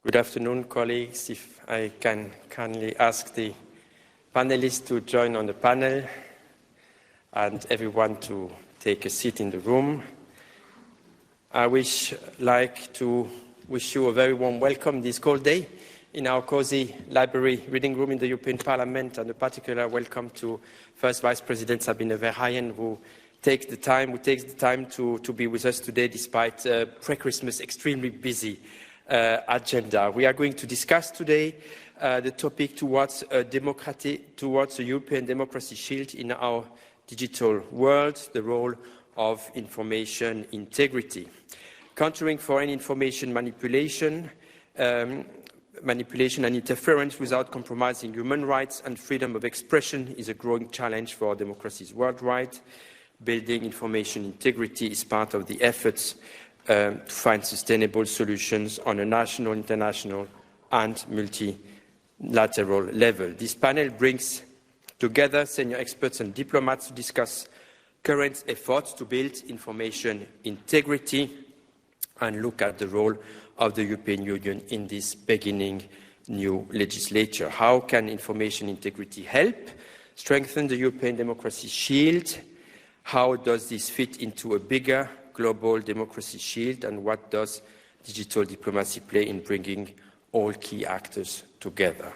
Good afternoon, colleagues. If I can kindly ask the panelists to join on the panel and everyone to take a seat in the room. I like to wish you a very warm welcome this cold day in our cozy library reading room in the European Parliament, and a particular welcome to First Vice President Sabine Verheyen, who takes the time to be with us today despite pre-Christmas extremely busy agenda. We are going to discuss today the topic towards a European democracy shield in our digital world, the role of information integrity. Countering foreign information manipulation and interference without compromising human rights and freedom of expression is a growing challenge for democracies worldwide. Building information integrity is part of the efforts to find sustainable solutions on a national, international, and multilateral level. This panel brings together senior experts and diplomats to discuss current efforts to build information integrity and look at the role of the European Union in this beginning new legislature. How can information integrity help strengthen the European democracy shield? How does this fit into a bigger global democracy shield, and what does digital diplomacy play in bringing all key actors together?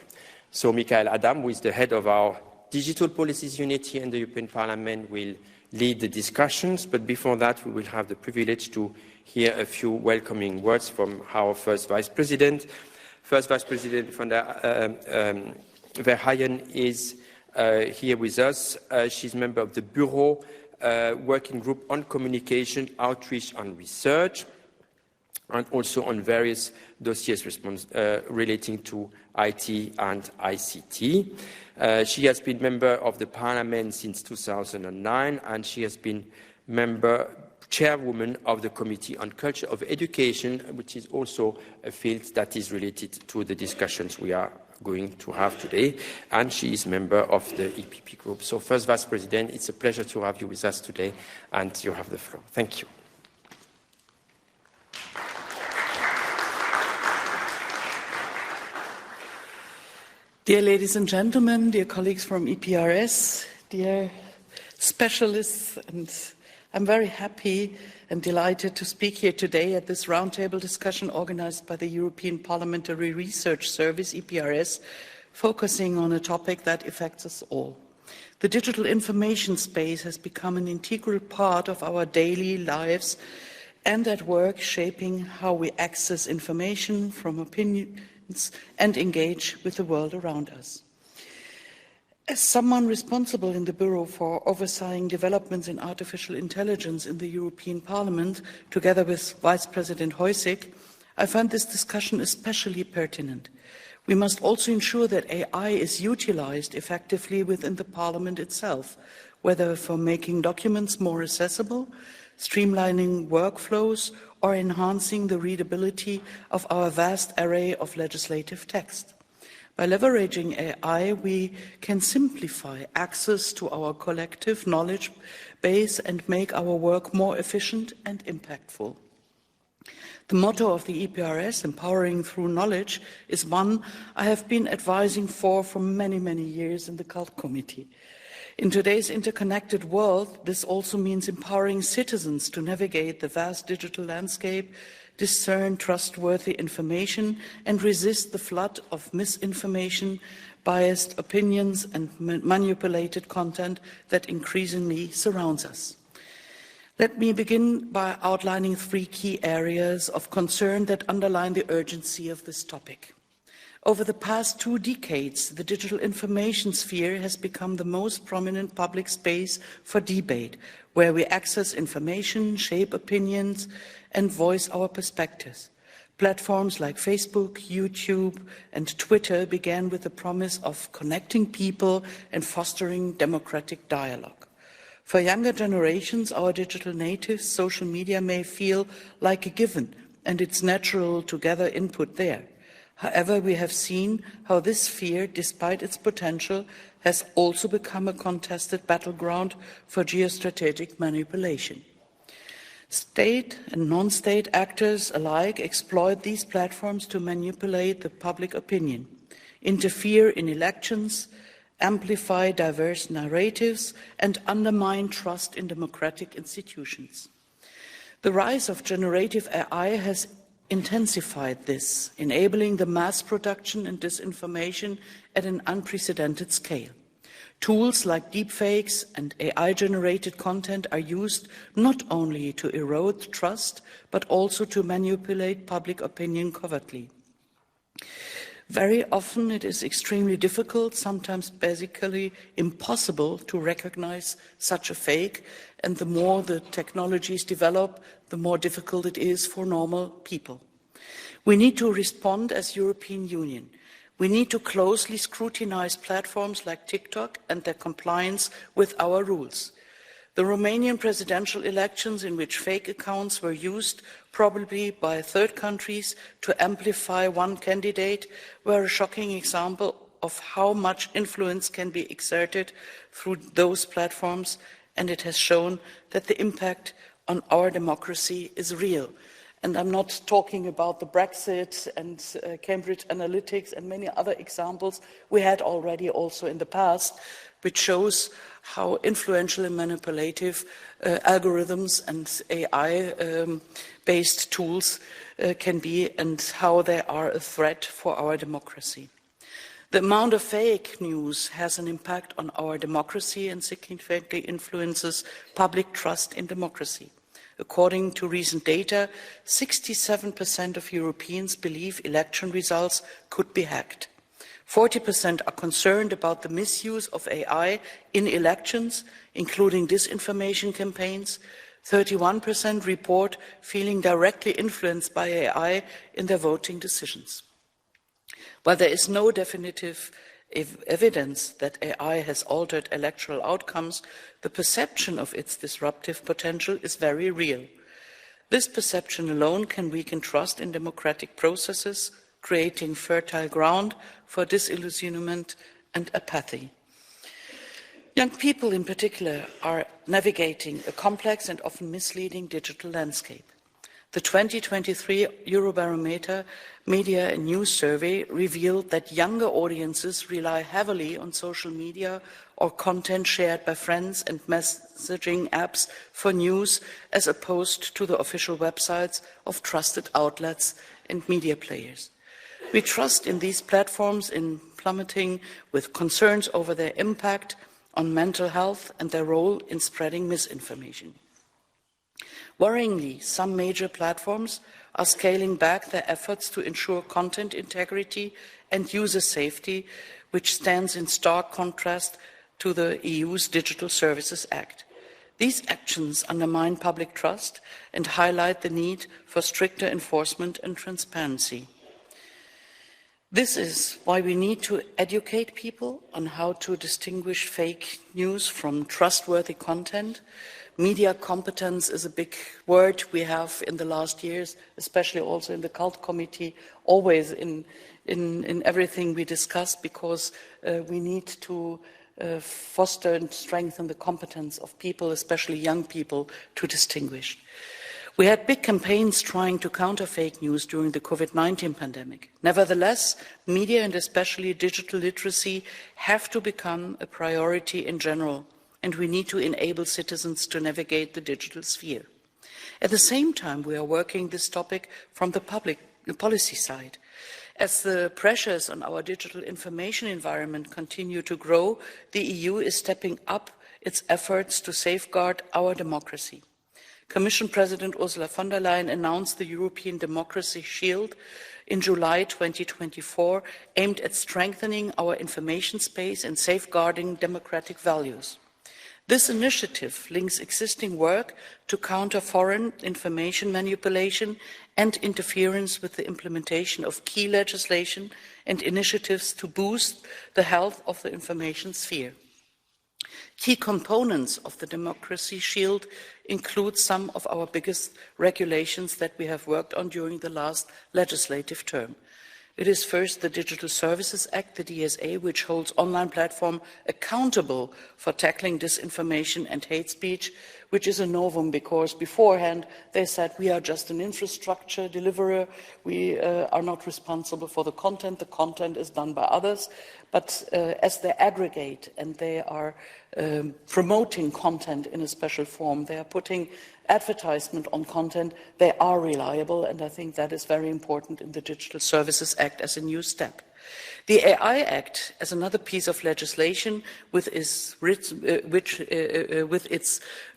So Michael Adam, who is the head of our Digital Policies Unit here in the European Parliament, will lead the discussions, but before that we will have the privilege to hear a few welcoming words from our First Vice President. First Vice President von der Verheyen is here with us. She's a member of the Bureau Working Group on Communication, Outreach and Research, and also on various dossiers relating to IT and ICT. She has been member of the Parliament since 2009, and she has been chairwoman of the Committee on Culture of Education, which is also a field that is related to the discussions we are going to have today, and she is member of the EPP group. So First Vice President, it's a pleasure to have you with us today, and you have the floor. Thank you. Dear ladies and gentlemen, dear colleagues from EPRS, dear specialists, and I'm very happy and delighted to speak here today at this roundtable discussion organized by the European Parliamentary Research Service, EPRS, focusing on a topic that affects us all. The digital information space has become an integral part of our daily lives and at work, shaping how we access information from opinions and engage with the world around us. As someone responsible in the Bureau for overseeing developments in artificial intelligence in the European Parliament, together with Vice President Hojsík, I find this discussion especially pertinent. We must also ensure that AI is utilized effectively within the Parliament itself, whether for making documents more accessible, streamlining workflows, or enhancing the readability of our vast array of legislative text. By leveraging AI, we can simplify access to our collective knowledge base and make our work more efficient and impactful. The motto of the EPRS, Empowering Through Knowledge, is one I have been advising for many, many years in the Cult Committee. In today's interconnected world, this also means empowering citizens to navigate the vast digital landscape, discern trustworthy information, and resist the flood of misinformation, biased opinions, and manipulated content that increasingly surrounds us. Let me begin by outlining 3 key areas of concern that underline the urgency of this topic. Over the past 2 decades, the digital information sphere has become the most prominent public space for debate, where we access information, shape opinions, and voice our perspectives. Platforms like Facebook, YouTube, and Twitter began with the promise of connecting people and fostering democratic dialogue. For younger generations, our digital natives, social media may feel like a given, and it's natural to gather input there. However, we have seen how this sphere, despite its potential, has also become a contested battleground for geostrategic manipulation. State and non-state actors alike exploit these platforms to manipulate the public opinion, interfere in elections, amplify diverse narratives, and undermine trust in democratic institutions. The rise of generative AI has intensified this, enabling the mass production and disinformation at an unprecedented scale. Tools like deepfakes and AI-generated content are used not only to erode trust, but also to manipulate public opinion covertly. Very often it is extremely difficult, sometimes basically impossible, to recognize such a fake, and the more the technologies develop, the more difficult it is for normal people. We need to respond as European Union. We need to closely scrutinize platforms like TikTok and their compliance with our rules. The Romanian presidential elections, in which fake accounts were used, probably by third countries, to amplify one candidate, were a shocking example of how much influence can be exerted through those platforms, and it has shown that the impact on our democracy is real. And I'm not talking about the Brexit and Cambridge Analytics and many other examples we had already also in the past, which shows how influential and manipulative algorithms and AI-based tools can be, and how they are a threat for our democracy. The amount of fake news has an impact on our democracy and significantly influences public trust in democracy. According to recent data, 67% of Europeans believe election results could be hacked. 40% are concerned about the misuse of AI in elections, including disinformation campaigns. 31% report feeling directly influenced by AI in their voting decisions. While there is no definitive evidence that AI has altered electoral outcomes, the perception of its disruptive potential is very real. This perception alone can weaken trust in democratic processes, creating fertile ground for disillusionment and apathy. Young people in particular are navigating a complex and often misleading digital landscape. The 2023 Eurobarometer Media and News Survey revealed that younger audiences rely heavily on social media or content shared by friends and messaging apps for news, as opposed to the official websites of trusted outlets and media players. We trust in these platforms in plummeting, with concerns over their impact on mental health and their role in spreading misinformation. Worryingly, some major platforms are scaling back their efforts to ensure content integrity and user safety, which stands in stark contrast to the EU's Digital Services Act. These actions undermine public trust and highlight the need for stricter enforcement and transparency. This is why we need to educate people on how to distinguish fake news from trustworthy content. Media competence is a big word we have in the last years, especially also in the Cult Committee, always in everything we discuss, because we need to foster and strengthen the competence of people, especially young people, to distinguish. We had big campaigns trying to counter fake news during the COVID-19 pandemic. Nevertheless, media and especially digital literacy have to become a priority in general, and we need to enable citizens to navigate the digital sphere. At the same time, we are working this topic from the policy side. As the pressures on our digital information environment continue to grow, the EU is stepping up its efforts to safeguard our democracy. Commission President Ursula von der Leyen announced the European Democracy Shield in July 2024, aimed at strengthening our information space and safeguarding democratic values. This initiative links existing work to counter foreign information manipulation and interference with the implementation of key legislation and initiatives to boost the health of the information sphere. Key components of the Democracy Shield include some of our biggest regulations that we have worked on during the last legislative term. It is first the Digital Services Act, the DSA, which holds online platforms accountable for tackling disinformation and hate speech, which is a novum because beforehand they said we are just an infrastructure deliverer, we are not responsible for the content is done by others. But as they aggregate and they are promoting content in a special form, they are putting advertisement on content, they are reliable, and I think that is very important in the Digital Services Act as a new step. The AI Act, as another piece of legislation with its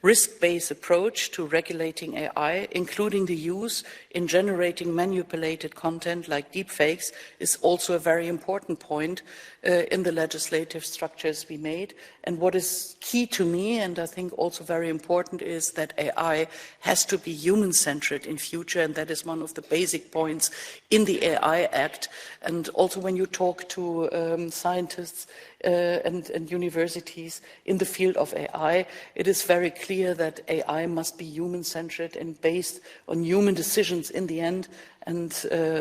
risk-based approach to regulating AI, including the use in generating manipulated content like deepfakes, is also a very important point in the legislative structures we made. And what is key to me, and I think also very important, is that AI has to be human-centered in future, and that is one of the basic points in the AI Act. And also when you talk to scientists and universities in the field of AI, it is very clear that AI must be human-centered and based on human decisions in the end, and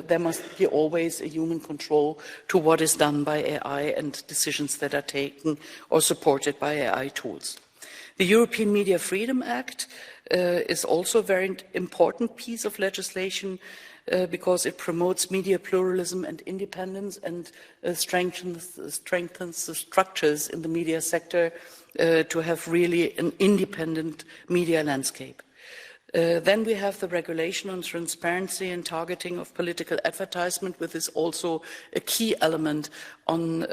there must be always a human control to what is done by AI and decisions that are taken or supported by AI tools. The European Media Freedom Act is also a very important piece of legislation because it promotes media pluralism and independence and strengthens the structures in the media sector to have really an independent media landscape. Then we have the regulation on transparency and targeting of political advertisement, which is also a key element on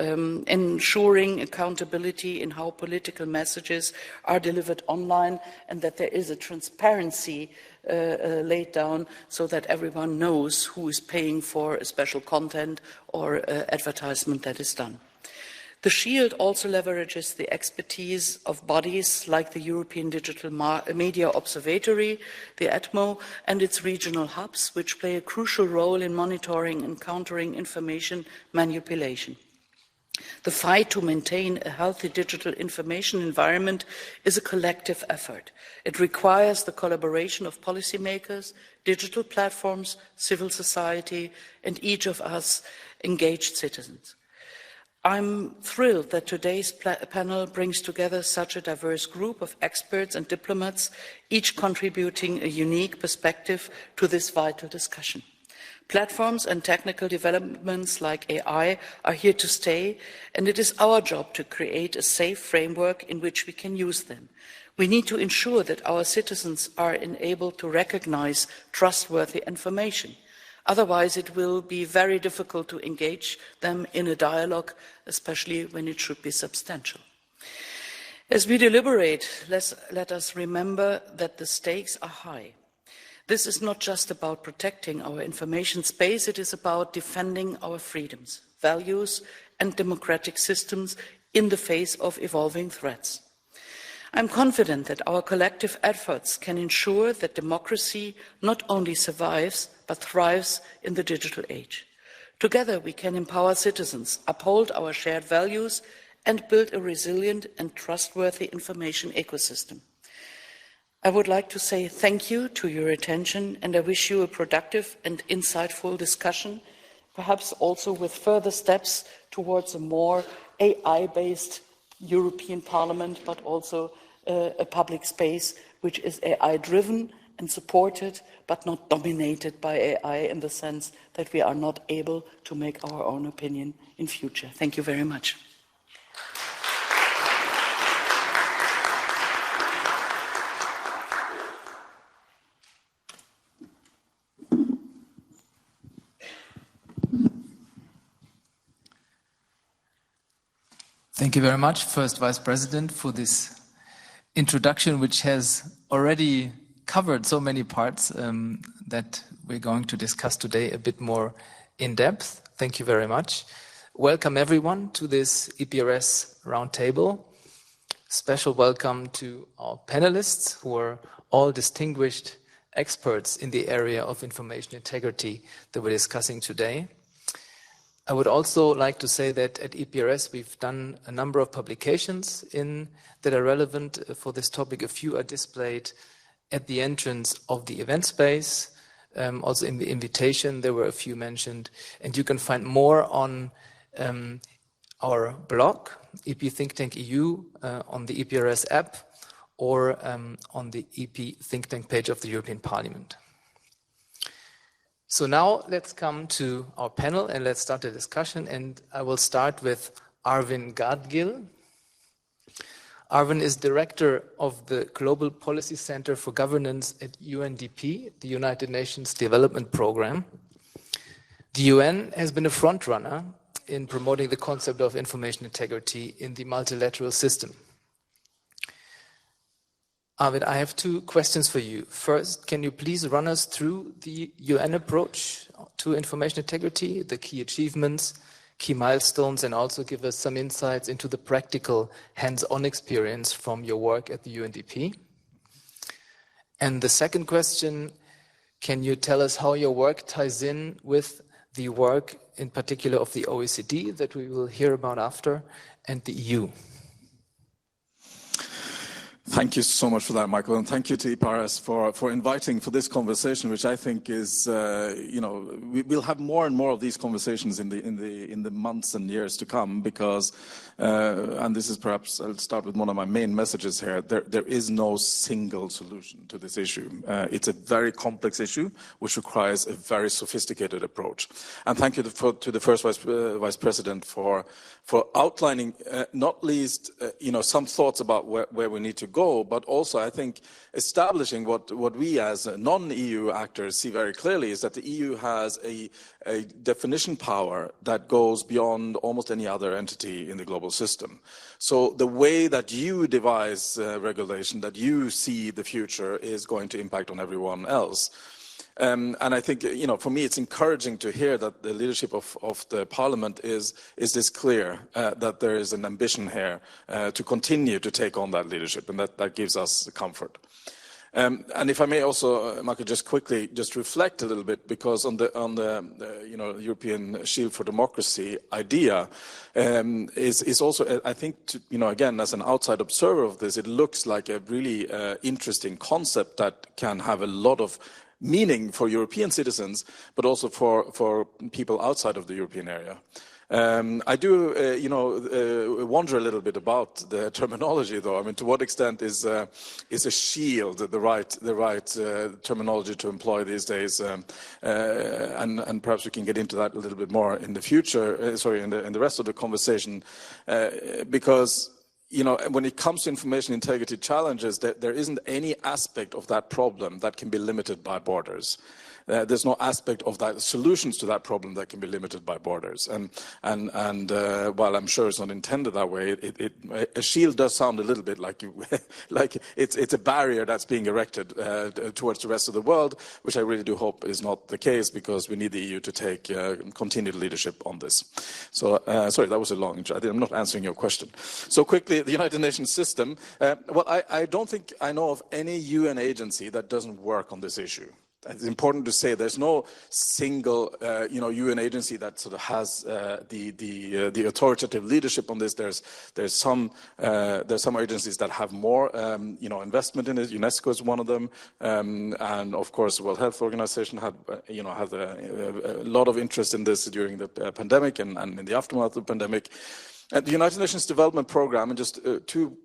ensuring accountability in how political messages are delivered online, and that there is a transparency laid down so that everyone knows who is paying for a special content or advertisement that is done. The Shield also leverages the expertise of bodies like the European Digital Media Observatory, the ETMO, and its regional hubs, which play a crucial role in monitoring and countering information manipulation. The fight to maintain a healthy digital information environment is a collective effort. It requires the collaboration of policymakers, digital platforms, civil society, and each of us engaged citizens. I'm thrilled that today's panel brings together such a diverse group of experts and diplomats, each contributing a unique perspective to this vital discussion. Platforms and technical developments like AI are here to stay, and it is our job to create a safe framework in which we can use them. We need to ensure that our citizens are enabled to recognize trustworthy information. Otherwise, it will be very difficult to engage them in a dialogue, especially when it should be substantial. As we deliberate, let us remember that the stakes are high. This is not just about protecting our information space, it is about defending our freedoms, values, and democratic systems in the face of evolving threats. I'm confident that our collective efforts can ensure that democracy not only survives, but thrives in the digital age. Together, we can empower citizens, uphold our shared values, and build a resilient and trustworthy information ecosystem. I would like to say thank you to your attention, and I wish you a productive and insightful discussion, perhaps also with further steps towards a more AI-based European Parliament, but also a public space which is AI-driven and supported, but not dominated by AI in the sense that we are not able to make our own opinion in future. Thank you very much. Thank you very much, First Vice President, for this introduction, which has already covered so many parts that we're going to discuss today a bit more in depth. Thank you very much. Welcome everyone to this EPRS roundtable. Special welcome to our panelists, who are all distinguished experts in the area of information integrity that we're discussing today. I would also like to say that at EPRS we've done a number of publications that are relevant for this topic. A few are displayed at the entrance of the event space. Also in the invitation there were a few mentioned, and you can find more on our blog, EP Think Tank EU, on the EPRS app, or on the EP think tank page of the European Parliament. So now let's come to our panel and let's start the discussion. And I will start with Arvin Gadgil. Arvin is director of the Global Policy Center for Governance at UNDP, the United Nations Development Programme. The UN has been a frontrunner in promoting the concept of information integrity in the multilateral system. Arvid, I have two questions for you. First, can you please run us through the UN approach to information integrity, the key achievements, key milestones, and also give us some insights into the practical hands-on experience from your work at the UNDP? And the second question, can you tell us how your work ties in with the work in particular of the OECD that we will hear about after, and the EU? Thank you so much for that, Michael, and thank you to EPRS for inviting for this conversation, which I think is, we'll have more and more of these conversations in the months and years to come, because, and this is perhaps, I'll start with one of my main messages here. There is no single solution to this issue. It's a very complex issue, which requires a very sophisticated approach. And thank you to the first Vice President for outlining, not least, some thoughts about where we need to go, but also I think establishing what we as non-EU actors see very clearly is that the EU has a definition power that goes beyond almost any other entity in the global system. So the way that you devise regulation, that you see the future, is going to impact on everyone else. And I think, for me, it's encouraging to hear that the leadership of the Parliament is this clear, that there is an ambition here to continue to take on that leadership, and that gives us comfort. And if I may also, Michael, just quickly reflect a little bit, because on the European Shield for Democracy idea is also, I think, again, as an outside observer of this, it looks like a really interesting concept that can have a lot of meaning for European citizens, but also for people outside of the European area. I do, wonder a little bit about the terminology, though. I mean, to what extent is a shield the right terminology to employ these days? And perhaps we can get into that a little bit more in the future. In the rest of the conversation, because, when it comes to information integrity challenges, there isn't any aspect of that problem that can be limited by borders. There's no aspect of that solutions to that problem that can be limited by borders. And while I'm sure it's not intended that way, a shield does sound a little bit like it's a barrier that's being erected towards the rest of the world, which I really do hope is not the case, because we need the EU to take continued leadership on this. So, sorry, that was a long. I'm not answering your question. So quickly, the United Nations system. Well, I don't think I know of any UN agency that doesn't work on this issue. It's important to say there's no single, UN agency that sort of has the authoritative leadership on this. There's some agencies that have more, investment in it. UNESCO is one of them, and of course, the World Health Organization had a lot of interest in this during the pandemic and in the aftermath of the pandemic. The United Nations Development Programme, and just two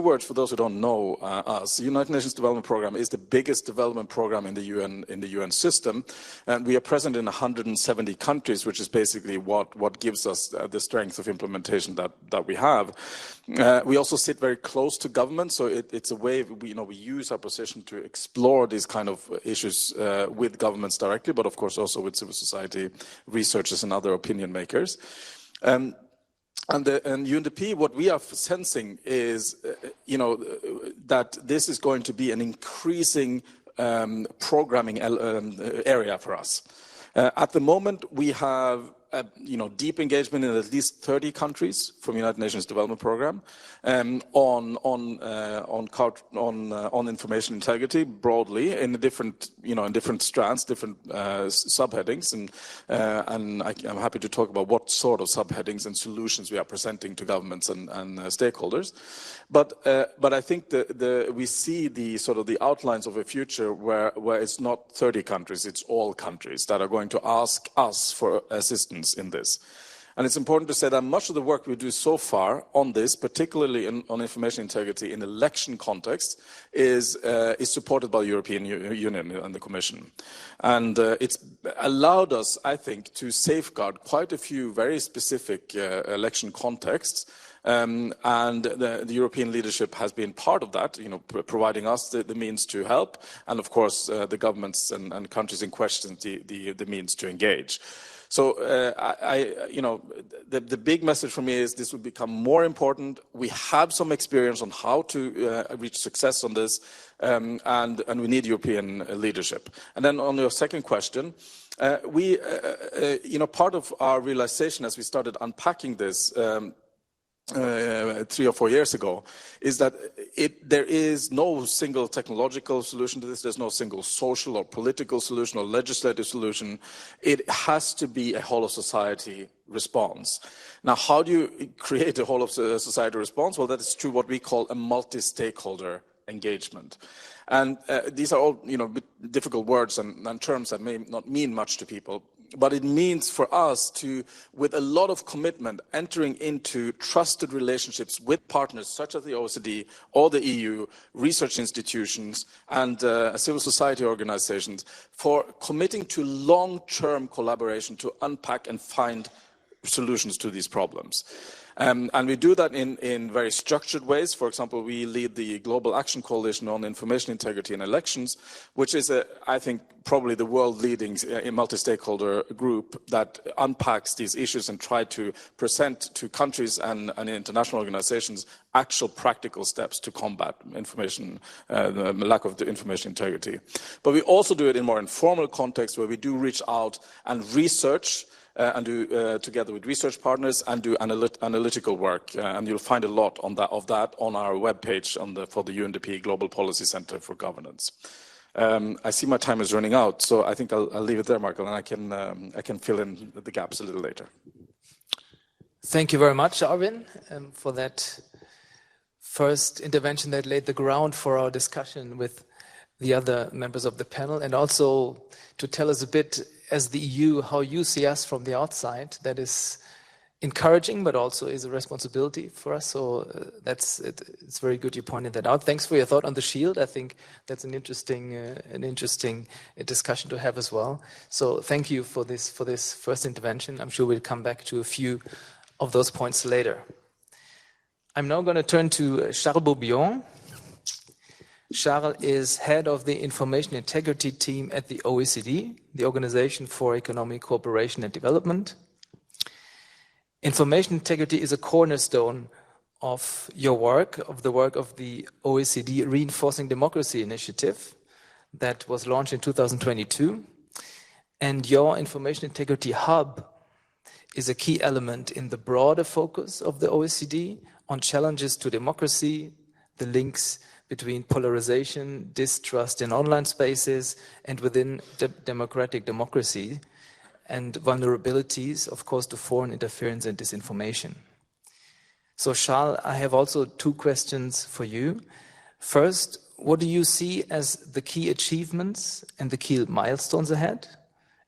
words for those who don't know us. The United Nations Development Programme is the biggest development programme in the UN system, and we are present in 170 countries, which is basically what gives us the strength of implementation that we have. We also sit very close to government, so it's a way we use our position to explore these kind of issues with governments directly, but of course also with civil society researchers and other opinion makers. And UNDP, what we are sensing is, that this is going to be an increasing programming area for us. At the moment, we have deep engagement in at least 30 countries from the United Nations Development Programme on information integrity broadly in different strands, different subheadings, and I'm happy to talk about what sort of subheadings and solutions we are presenting to governments and stakeholders. But I think we see the outlines of a future where it's not 30 countries, it's all countries that are going to ask us for assistance in this. And it's important to say that much of the work we do so far on this, particularly on information integrity in election context, is supported by the European Union and the Commission. And it's allowed us, I think, to safeguard quite a few very specific election contexts. And the European leadership has been part of that, providing us the means to help, and of course the governments and countries in question the means to engage. So the big message for me is this will become more important. We have some experience on how to reach success on this, and we need European leadership. And then on your second question, part of our realization as we started unpacking this 3 or 4 years ago, is that there is no single technological solution to this. There's no single social or political solution or legislative solution. It has to be a whole of society response. Now, how do you create a whole of society response? Well, that is through what we call a multi-stakeholder engagement. And these are all, difficult words and terms that may not mean much to people. But it means for us to, with a lot of commitment, entering into trusted relationships with partners such as the OECD or the EU, research institutions, and civil society organizations, for committing to long-term collaboration to unpack and find solutions to these problems. And we do that in very structured ways. For example, we lead the Global Action Coalition on Information Integrity in Elections, which is, I think, probably the world-leading multi-stakeholder group that unpacks these issues and try to present to countries and international organizations actual practical steps to combat the lack of the information integrity. But we also do it in more informal contexts where we do reach out and research and do together with research partners and do analytical work, and you'll find a lot of that on our webpage for the UNDP Global Policy Center for Governance. I see my time is running out, so I think I'll leave it there, Michael, and I can fill in the gaps a little later. Thank you very much, Arvin, for that first intervention that laid the ground for our discussion with the other members of the panel, and also to tell us a bit as the EU, how you see us from the outside. That is encouraging, but also is a responsibility for us. So it's very good you pointed that out. Thanks for your thought on the shield. I think that's an interesting discussion to have as well. So thank you for this first intervention. I'm sure we'll come back to a few of those points later. I'm now going to turn to Charles Beaubillon. Charles is head of the Information Integrity Team at the OECD, the Organization for Economic Cooperation and Development. Information integrity is a cornerstone of your work, of the work of the OECD Reinforcing Democracy Initiative that was launched in 2022. And your Information Integrity Hub is a key element in the broader focus of the OECD on challenges to democracy, the links between polarization, distrust in online spaces, and within democratic democracy, and vulnerabilities, of course, to foreign interference and disinformation. So, Charles, I have also two questions for you. First, what do you see as the key achievements and the key milestones ahead?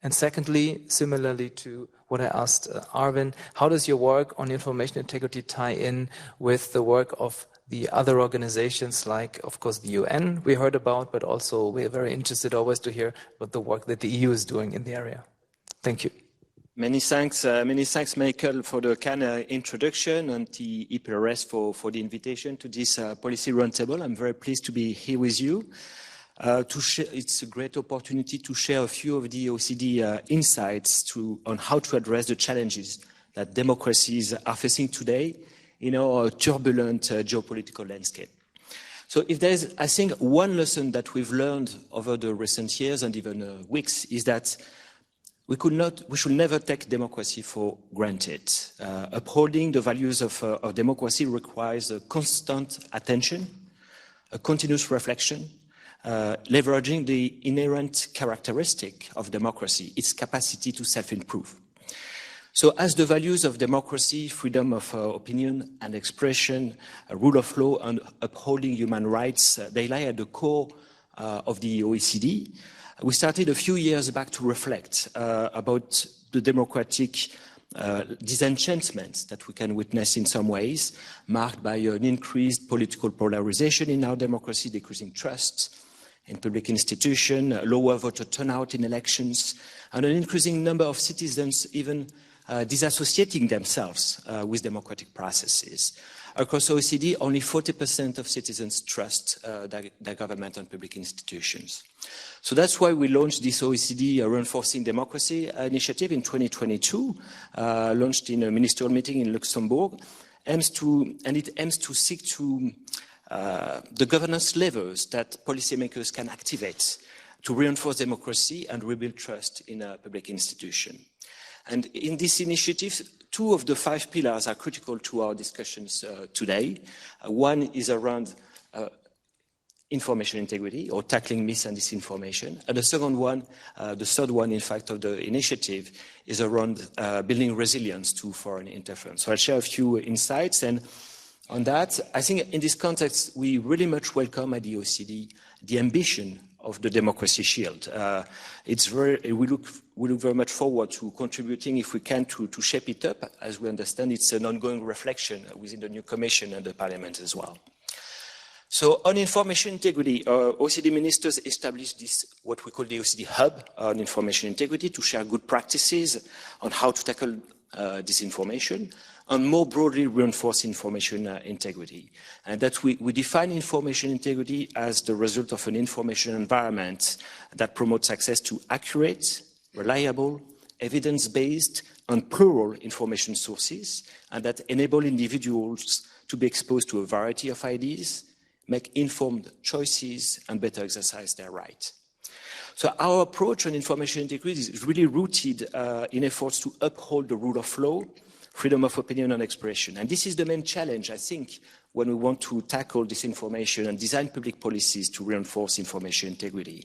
And secondly, similarly to what I asked Arvin, how does your work on information integrity tie in with the work of the other organizations like, of course, the UN we heard about, but also we're very interested always to hear about the work that the EU is doing in the area. Thank you. Many thanks, Michael, for the kind introduction, and the EPRS for the invitation to this policy roundtable. I'm very pleased to be here with you. It's a great opportunity to share a few of the OECD insights on how to address the challenges that democracies are facing today in our turbulent geopolitical landscape. So if there's, I think, one lesson that we've learned over the recent years and even weeks is that we should never take democracy for granted. Upholding the values of democracy requires a constant attention, a continuous reflection, leveraging the inherent characteristic of democracy, its capacity to self-improve. So as the values of democracy, freedom of opinion and expression, rule of law, and upholding human rights, they lie at the core of the OECD, we started a few years back to reflect about the democratic disenchantment that we can witness in some ways, marked by an increased political polarization in our democracy, decreasing trust in public institutions, lower voter turnout in elections, and an increasing number of citizens even disassociating themselves with democratic processes. Across OECD, only 40% of citizens trust their government and public institutions. So that's why we launched this OECD Reinforcing Democracy initiative in 2022, launched in a ministerial meeting in Luxembourg, it aims to seek to the governance levers that policymakers can activate to reinforce democracy and rebuild trust in a public institution. And in this initiative, 2 of the 5 pillars are critical to our discussions today. One is around information integrity, or tackling mis and disinformation. And the second one, the third one, in fact, of the initiative is around building resilience to foreign interference. So I'll share a few insights. And on that, I think in this context, we really much welcome at the OECD the ambition of the Democracy Shield. We look very much forward to contributing, if we can, to shape it up. As we understand, it's an ongoing reflection within the new Commission and the Parliament as well. So on information integrity, OECD ministers established this, what we call the OECD Hub on information integrity, to share good practices on how to tackle disinformation, and more broadly reinforce information integrity. And that we define information integrity as the result of an information environment that promotes access to accurate, reliable, evidence-based, and plural information sources, and that enable individuals to be exposed to a variety of ideas, make informed choices, and better exercise their rights. So our approach on information integrity is really rooted in efforts to uphold the rule of law, freedom of opinion and expression. And this is the main challenge, I think, when we want to tackle disinformation and design public policies to reinforce information integrity.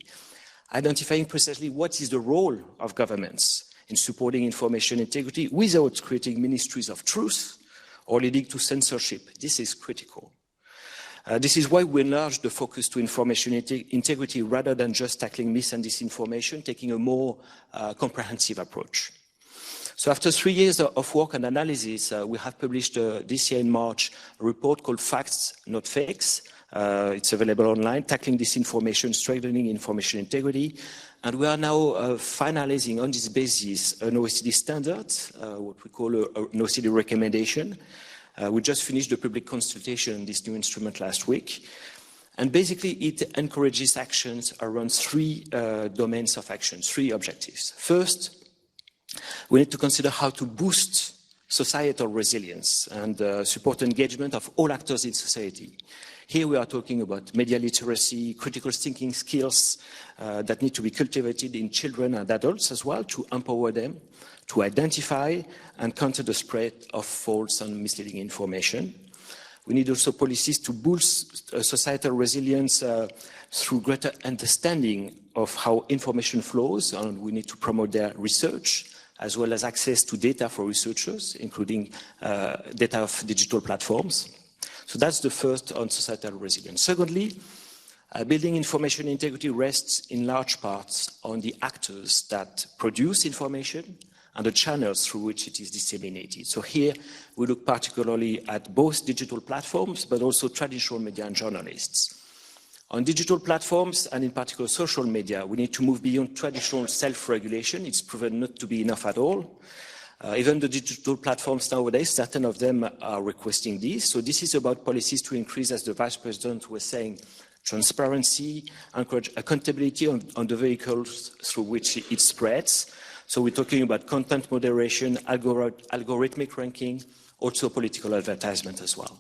Identifying precisely what is the role of governments in supporting information integrity without creating ministries of truth or leading to censorship. This is critical. This is why we enlarged the focus to information integrity rather than just tackling mis and disinformation, taking a more comprehensive approach. So after 3 years of work and analysis, we have published this year in March a report called Facts, Not Fakes. It's available online, Tackling Disinformation, Strengthening Information Integrity. And we are now finalizing on this basis an OECD standard, what we call an OECD recommendation. We just finished the public consultation on this new instrument last week. And basically, it encourages actions around 3 domains of action, 3 objectives. First, we need to consider how to boost societal resilience and support engagement of all actors in society. Here we are talking about media literacy, critical thinking skills that need to be cultivated in children and adults as well, to empower them to identify and counter the spread of false and misleading information. We need also policies to boost societal resilience through greater understanding of how information flows, and we need to promote their research, as well as access to data for researchers, including data of digital platforms. So that's the first on societal resilience. Secondly, building information integrity rests in large parts on the actors that produce information and the channels through which it is disseminated. So here we look particularly at both digital platforms, but also traditional media and journalists. On digital platforms, and in particular social media, we need to move beyond traditional self-regulation. It's proven not to be enough at all. Even the digital platforms nowadays, certain of them are requesting this. So this is about policies to increase, as the Vice President was saying, transparency, encourage accountability on the vehicles through which it spreads. So we're talking about content moderation, algorithmic ranking, also political advertisement as well.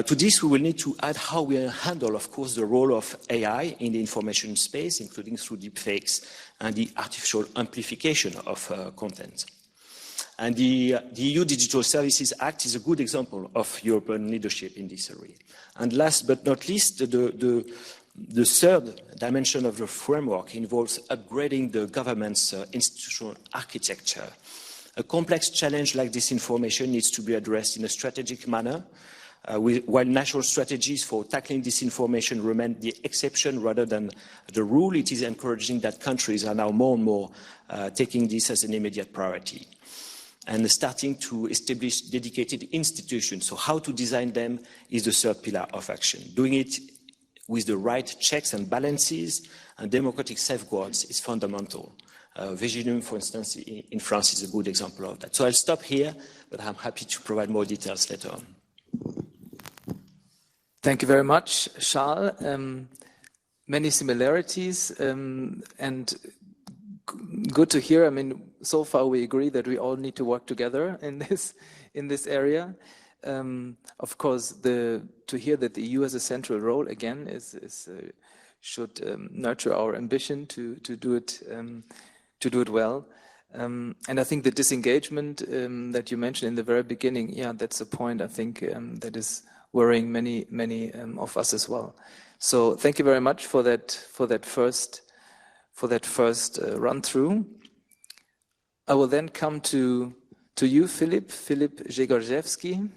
To this, we will need to add how we handle, of course, the role of AI in the information space, including through deepfakes and the artificial amplification of content. And the EU Digital Services Act is a good example of European leadership in this area. And last but not least, the third dimension of the framework involves upgrading the government's institutional architecture. A complex challenge like disinformation needs to be addressed in a strategic manner, while national strategies for tackling disinformation remain the exception rather than the rule. It is encouraging that countries are now more and more taking this as an immediate priority. and starting to establish dedicated institutions. So how to design them is the third pillar of action. Doing it with the right checks and balances and democratic safeguards is fundamental. Vigilum, for instance, in France is a good example of that. So I'll stop here, but I'm happy to provide more details later on. Thank you very much, Charles. Many similarities and good to hear. I mean, so far we agree that we all need to work together in this area. Of course, to hear that the EU has a central role again should nurture our ambition to do it well. And I think the disengagement that you mentioned in the very beginning, yeah, that's a point I think that is worrying many of us as well. So thank you very much for that first run through. I will then come to you, Filip Jegorjewski,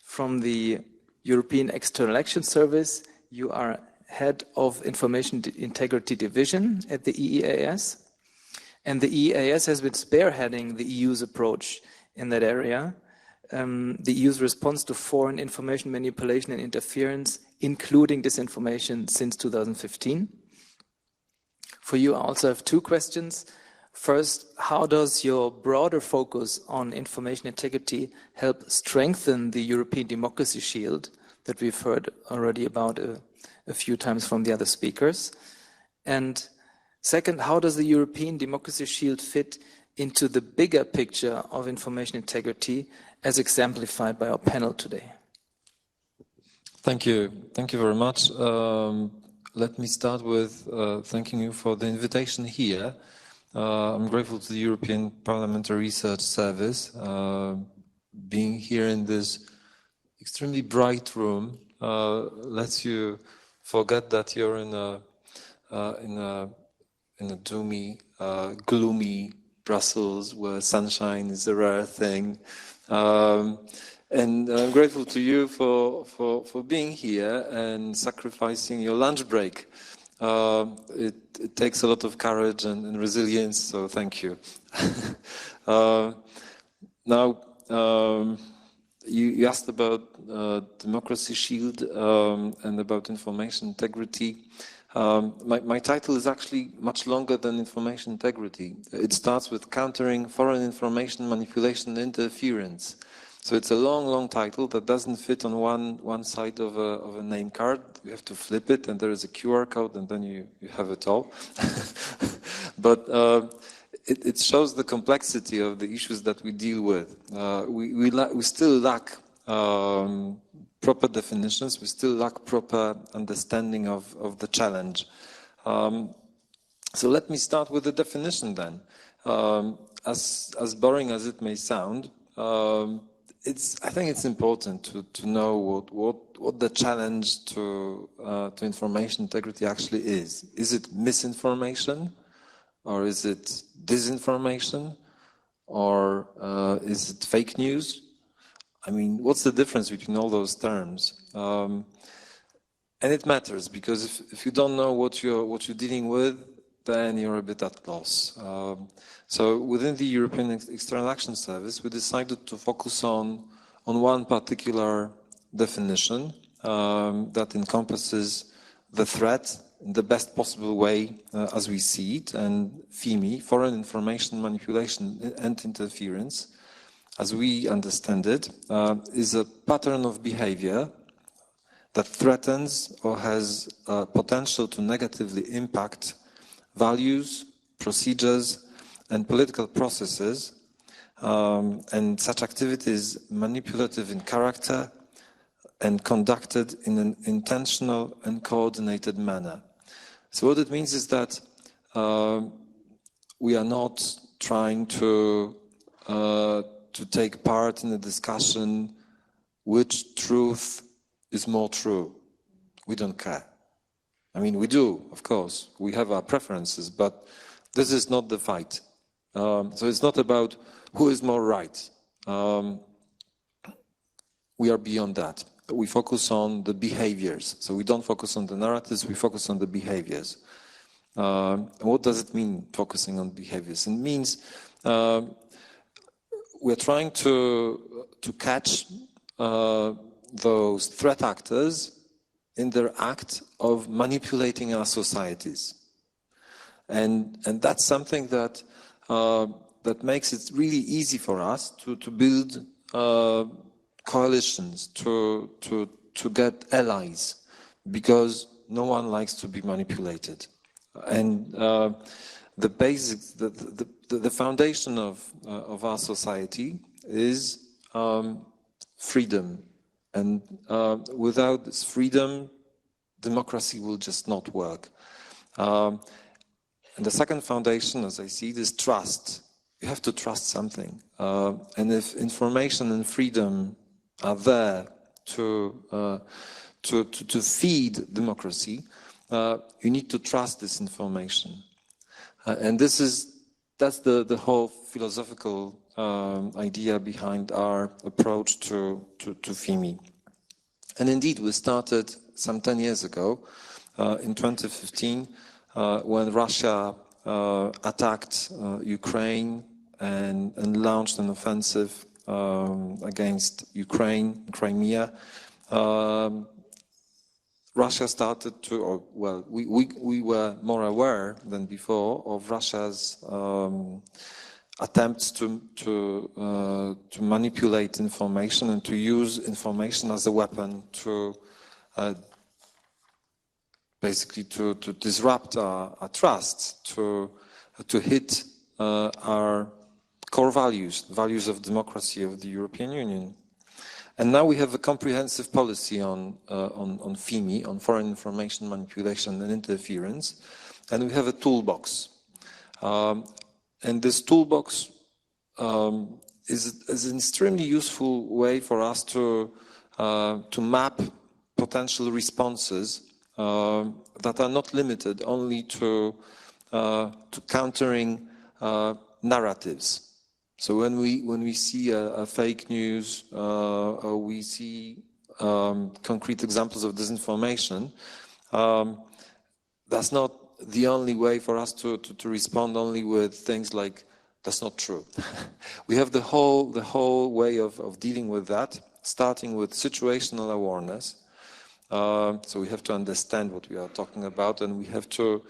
from the European External Action Service. You are head of Information Integrity Division at the EEAS. And the EEAS has been spearheading the EU's approach in that area. The EU's response to foreign information manipulation and interference, including disinformation, since 2015. For you, I also have two questions. First, how does your broader focus on information integrity help strengthen the European Democracy Shield that we've heard already about a few times from the other speakers? And second, how does the European Democracy Shield fit into the bigger picture of information integrity as exemplified by our panel today? Thank you. Thank you very much. Let me start with thanking you for the invitation here. I'm grateful to the European Parliamentary Research Service. Being here in this extremely bright room lets you forget that you're in a doomy, gloomy Brussels where sunshine is a rare thing. And I'm grateful to you for being here and sacrificing your lunch break. It takes a lot of courage and resilience, so thank you. Now, you asked about Democracy Shield and about information integrity. My title is actually much longer than information integrity. It starts with countering foreign information manipulation and interference. So it's a long title that doesn't fit on one side of a name card. You have to flip it, and there is a QR code, and then you have it all. But it shows the complexity of the issues that we deal with. We still lack proper definitions. We still lack proper understanding of the challenge. So let me start with the definition then. As boring as it may sound, I think it's important to know what the challenge to information integrity actually is. Is it misinformation, or is it disinformation, or is it fake news? I mean, what's the difference between all those terms? And it matters because if you don't know what you're dealing with, then you're a bit at loss. So within the European External Action Service, we decided to focus on one particular definition that encompasses the threat in the best possible way as we see it. And FIMI, foreign information manipulation and interference, as we understand it, is a pattern of behavior that threatens or has potential to negatively impact values, procedures, and political processes, and such activity is manipulative in character and conducted in an intentional and coordinated manner. So what it means is that we are not trying to take part in a discussion which truth is more true. We don't care. I mean, we do, of course. We have our preferences, but this is not the fight. So it's not about who is more right. We are beyond that. We focus on the behaviors. So we don't focus on the narratives, we focus on the behaviors. And what does it mean, focusing on behaviors? It means we're trying to catch those threat actors in their act of manipulating our societies. And that's something that that makes it really easy for us to build coalitions, to get allies, because no one likes to be manipulated. And the basics, the foundation of our society is freedom. And without this freedom, democracy will just not work. And the second foundation, as I see it, is trust. You have to trust something. And if information and freedom are there to feed democracy, you need to trust this information. And that's the whole philosophical idea behind our approach to FIMI. And indeed, we started some 10 years ago, in 2015, when Russia attacked Ukraine and launched an offensive against Ukraine, Crimea. Russia started to, or well, we were more aware than before of Russia's attempts to manipulate information and to use information as a weapon to basically to disrupt our trust, to hit our core values of democracy of the European Union. And now we have a comprehensive policy on FIMI, on foreign information manipulation and interference, and we have a toolbox. And this toolbox is an extremely useful way for us to map potential responses that are not limited only to countering narratives. So when we see a fake news or we see concrete examples of disinformation, that's not the only way for us to respond only with things like that's not true. We have the whole way of dealing with that, starting with situational awareness. So we have to understand what we are talking about, and we have to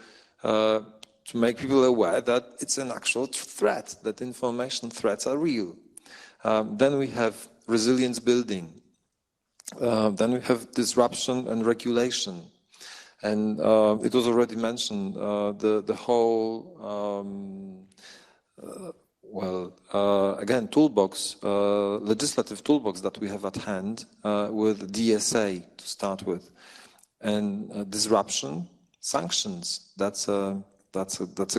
make people aware that it's an actual threat, that information threats are real. Then we have resilience building. Then we have disruption and regulation. And it was already mentioned, the whole, again, toolbox, legislative toolbox that we have at hand with DSA to start with. And disruption, sanctions, that's a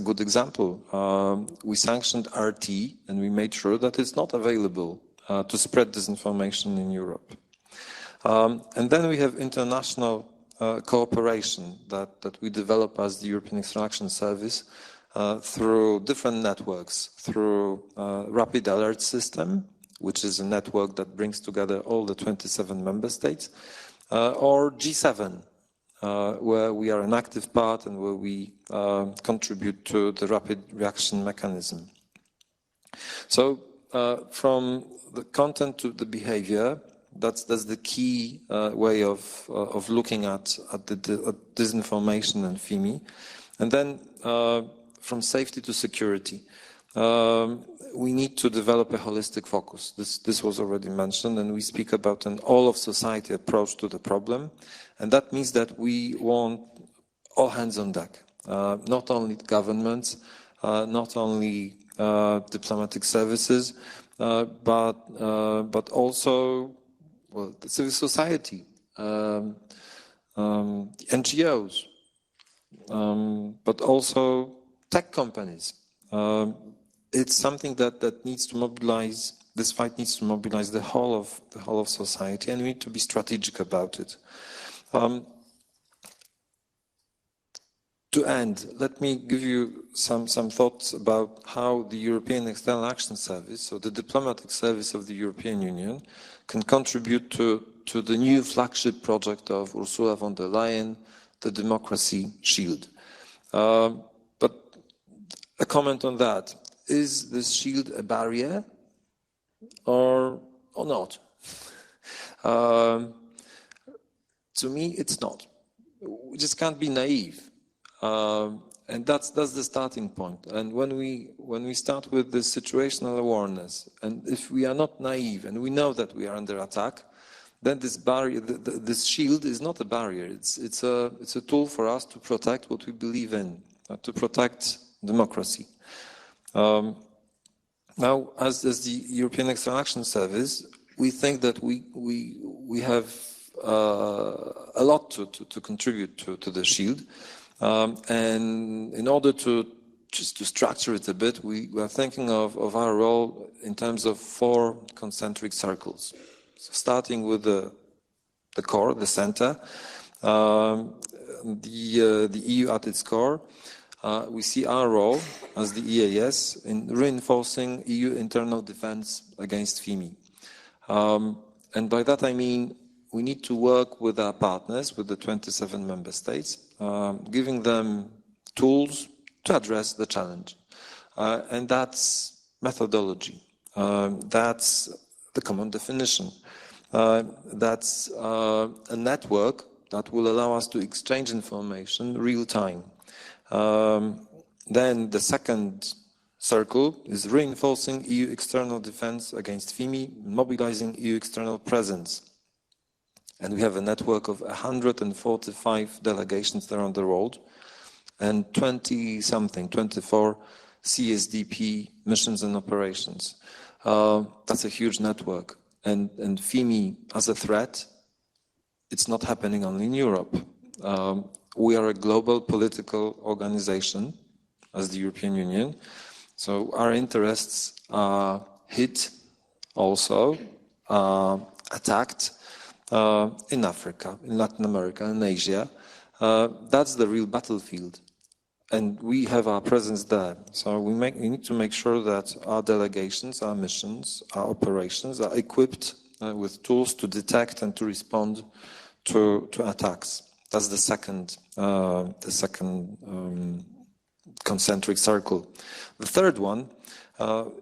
good example. We sanctioned RT and we made sure that it's not available to spread disinformation in Europe. And then we have international cooperation that we develop as the European External Action Service through different networks, through Rapid Alert System, which is a network that brings together all the 27 member states, or G7, where we are an active part and where we contribute to the rapid reaction mechanism. So from the content to the behavior, that's the key way of looking at disinformation and FIMI. And then from safety to security, we need to develop a holistic focus. This was already mentioned, and we speak about an all-of-society approach to the problem. And that means that we want all hands on deck, not only governments, not only diplomatic services, but also the civil society, NGOs, but also tech companies. It's something that needs to mobilize. This fight needs to mobilize the whole of society, and we need to be strategic about it. To end, let me give you some thoughts about how the European External Action Service, so the diplomatic service of the European Union, can contribute to the new flagship project of Ursula von der Leyen, the Democracy Shield. But a comment on that. Is this shield a barrier? or not? To me, it's not. We just can't be naive, and that's the starting point. And when we start with this situational awareness, and if we are not naive and we know that we are under attack, then this barrier, this shield, is not a barrier. It's a tool for us to protect what we believe in, to protect democracy. Now, as the European External Action Service, we think that we have a lot to contribute to the shield, and in order to structure it a bit, we are thinking of our role in terms of 4 concentric circles. So starting with the core, the center, the EU at its core. We see our role as the EAS in reinforcing EU internal defense against FIMI. And by that I mean we need to work with our partners, with the 27 member states, giving them tools to address the challenge. And that's methodology. That's the common definition. That's a network that will allow us to exchange information real time. Then the second circle is reinforcing EU external defense against FIMI, mobilizing EU external presence. And we have a network of 145 delegations around the world and 24 CSDP missions and operations. That's a huge network. And FIMI as a threat, it's not happening only in Europe. We are a global political organization as the European Union. So our interests are hit also, attacked in Africa, in Latin America, in Asia. That's the real battlefield. And we have our presence there. So we need to make sure that our delegations, our missions, our operations are equipped with tools to detect and to respond to attacks. That's the second concentric circle. The third one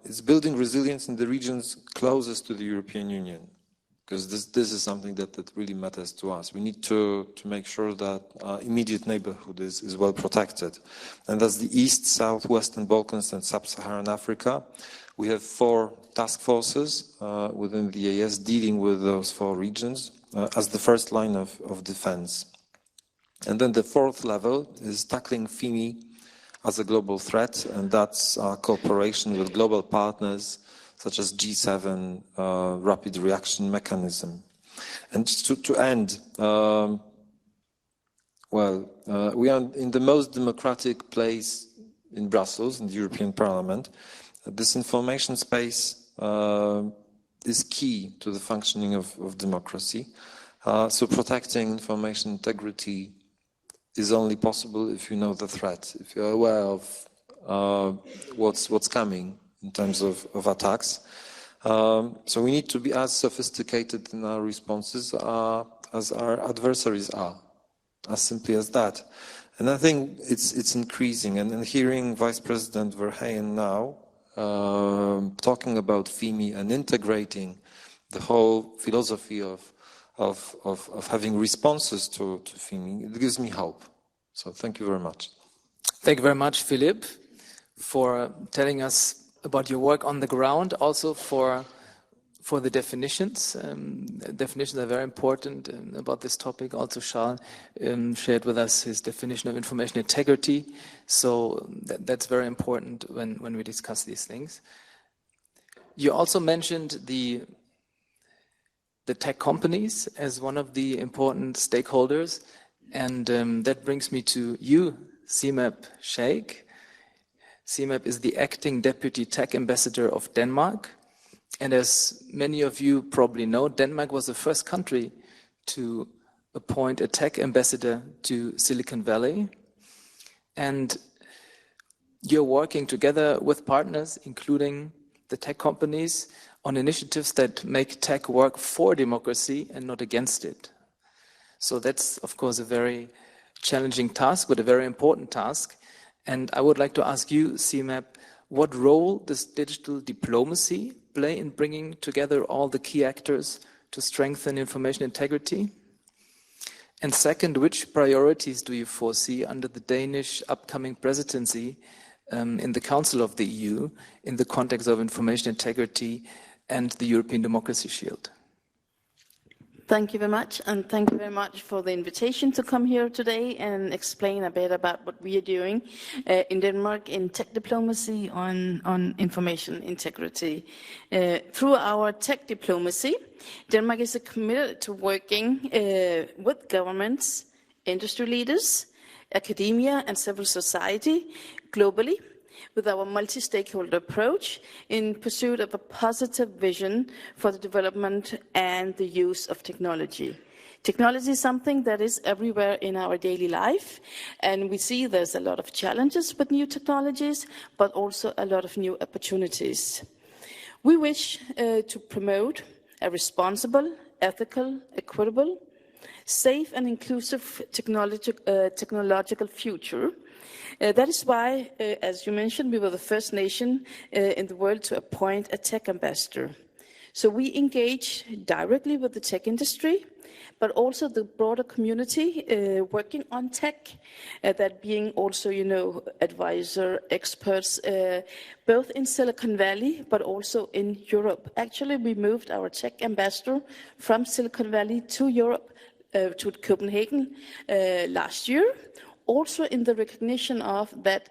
is building resilience in the regions closest to the European Union, because this is something that really matters to us. We need to make sure that our immediate neighborhood is well protected. And that's the East, South, Western Balkans and Sub-Saharan Africa. We have 4 task forces within the EAS dealing with those 4 regions as the first line of defense. And then the 4th level is tackling FIMI as a global threat, and that's our cooperation with global partners such as G7 rapid reaction mechanism. And to end, we are in the most democratic place in Brussels, in the European Parliament. This information space is key to the functioning of democracy. So protecting information integrity is only possible if you know the threat, if you're aware of what's coming in terms of attacks. So we need to be as sophisticated in our responses as our adversaries are, as simply as that. And I think it's increasing. And hearing Vice President Verheyen now talking about FIMI and integrating the whole philosophy of having responses to FIMI, it gives me hope. So thank you very much. Thank you very much, Philipp, for telling us about your work on the ground, also for the definitions. Definitions are very important about this topic. Also, Charles shared with us his definition of information integrity. So that's very important when we discuss these things. You also mentioned the tech companies as one of the important stakeholders, and that brings me to you, Simep Sheikh. Simep is the acting deputy tech ambassador of Denmark, and as many of you probably know, Denmark was the first country to appoint a tech ambassador to Silicon Valley, and you're working together with partners, including the tech companies, on initiatives that make tech work for democracy and not against it. So that's, of course, a very challenging task, but a very important task. And I would like to ask you, Simep, what role does digital diplomacy play in bringing together all the key actors to strengthen information integrity? And second, which priorities do you foresee under the Danish upcoming presidency in the Council of the EU in the context of information integrity and the European Democracy Shield? Thank you very much, and thank you very much for the invitation to come here today and explain a bit about what we are doing in Denmark in tech diplomacy on information integrity. Through our tech diplomacy, Denmark is committed to working with governments, industry leaders, academia and civil society globally with our multi-stakeholder approach in pursuit of a positive vision for the development and the use of technology. Technology is something that is everywhere in our daily life, and we see there's a lot of challenges with new technologies, but also a lot of new opportunities. We wish to promote a responsible, ethical, equitable, safe and inclusive technological future. That is why, as you mentioned, we were the first nation in the world to appoint a tech ambassador. So we engage directly with the tech industry, but also the broader community working on tech, that being also, advisor, experts, both in Silicon Valley, but also in Europe. Actually, we moved our tech ambassador from Silicon Valley to Europe, to Copenhagen last year. Also in the recognition of that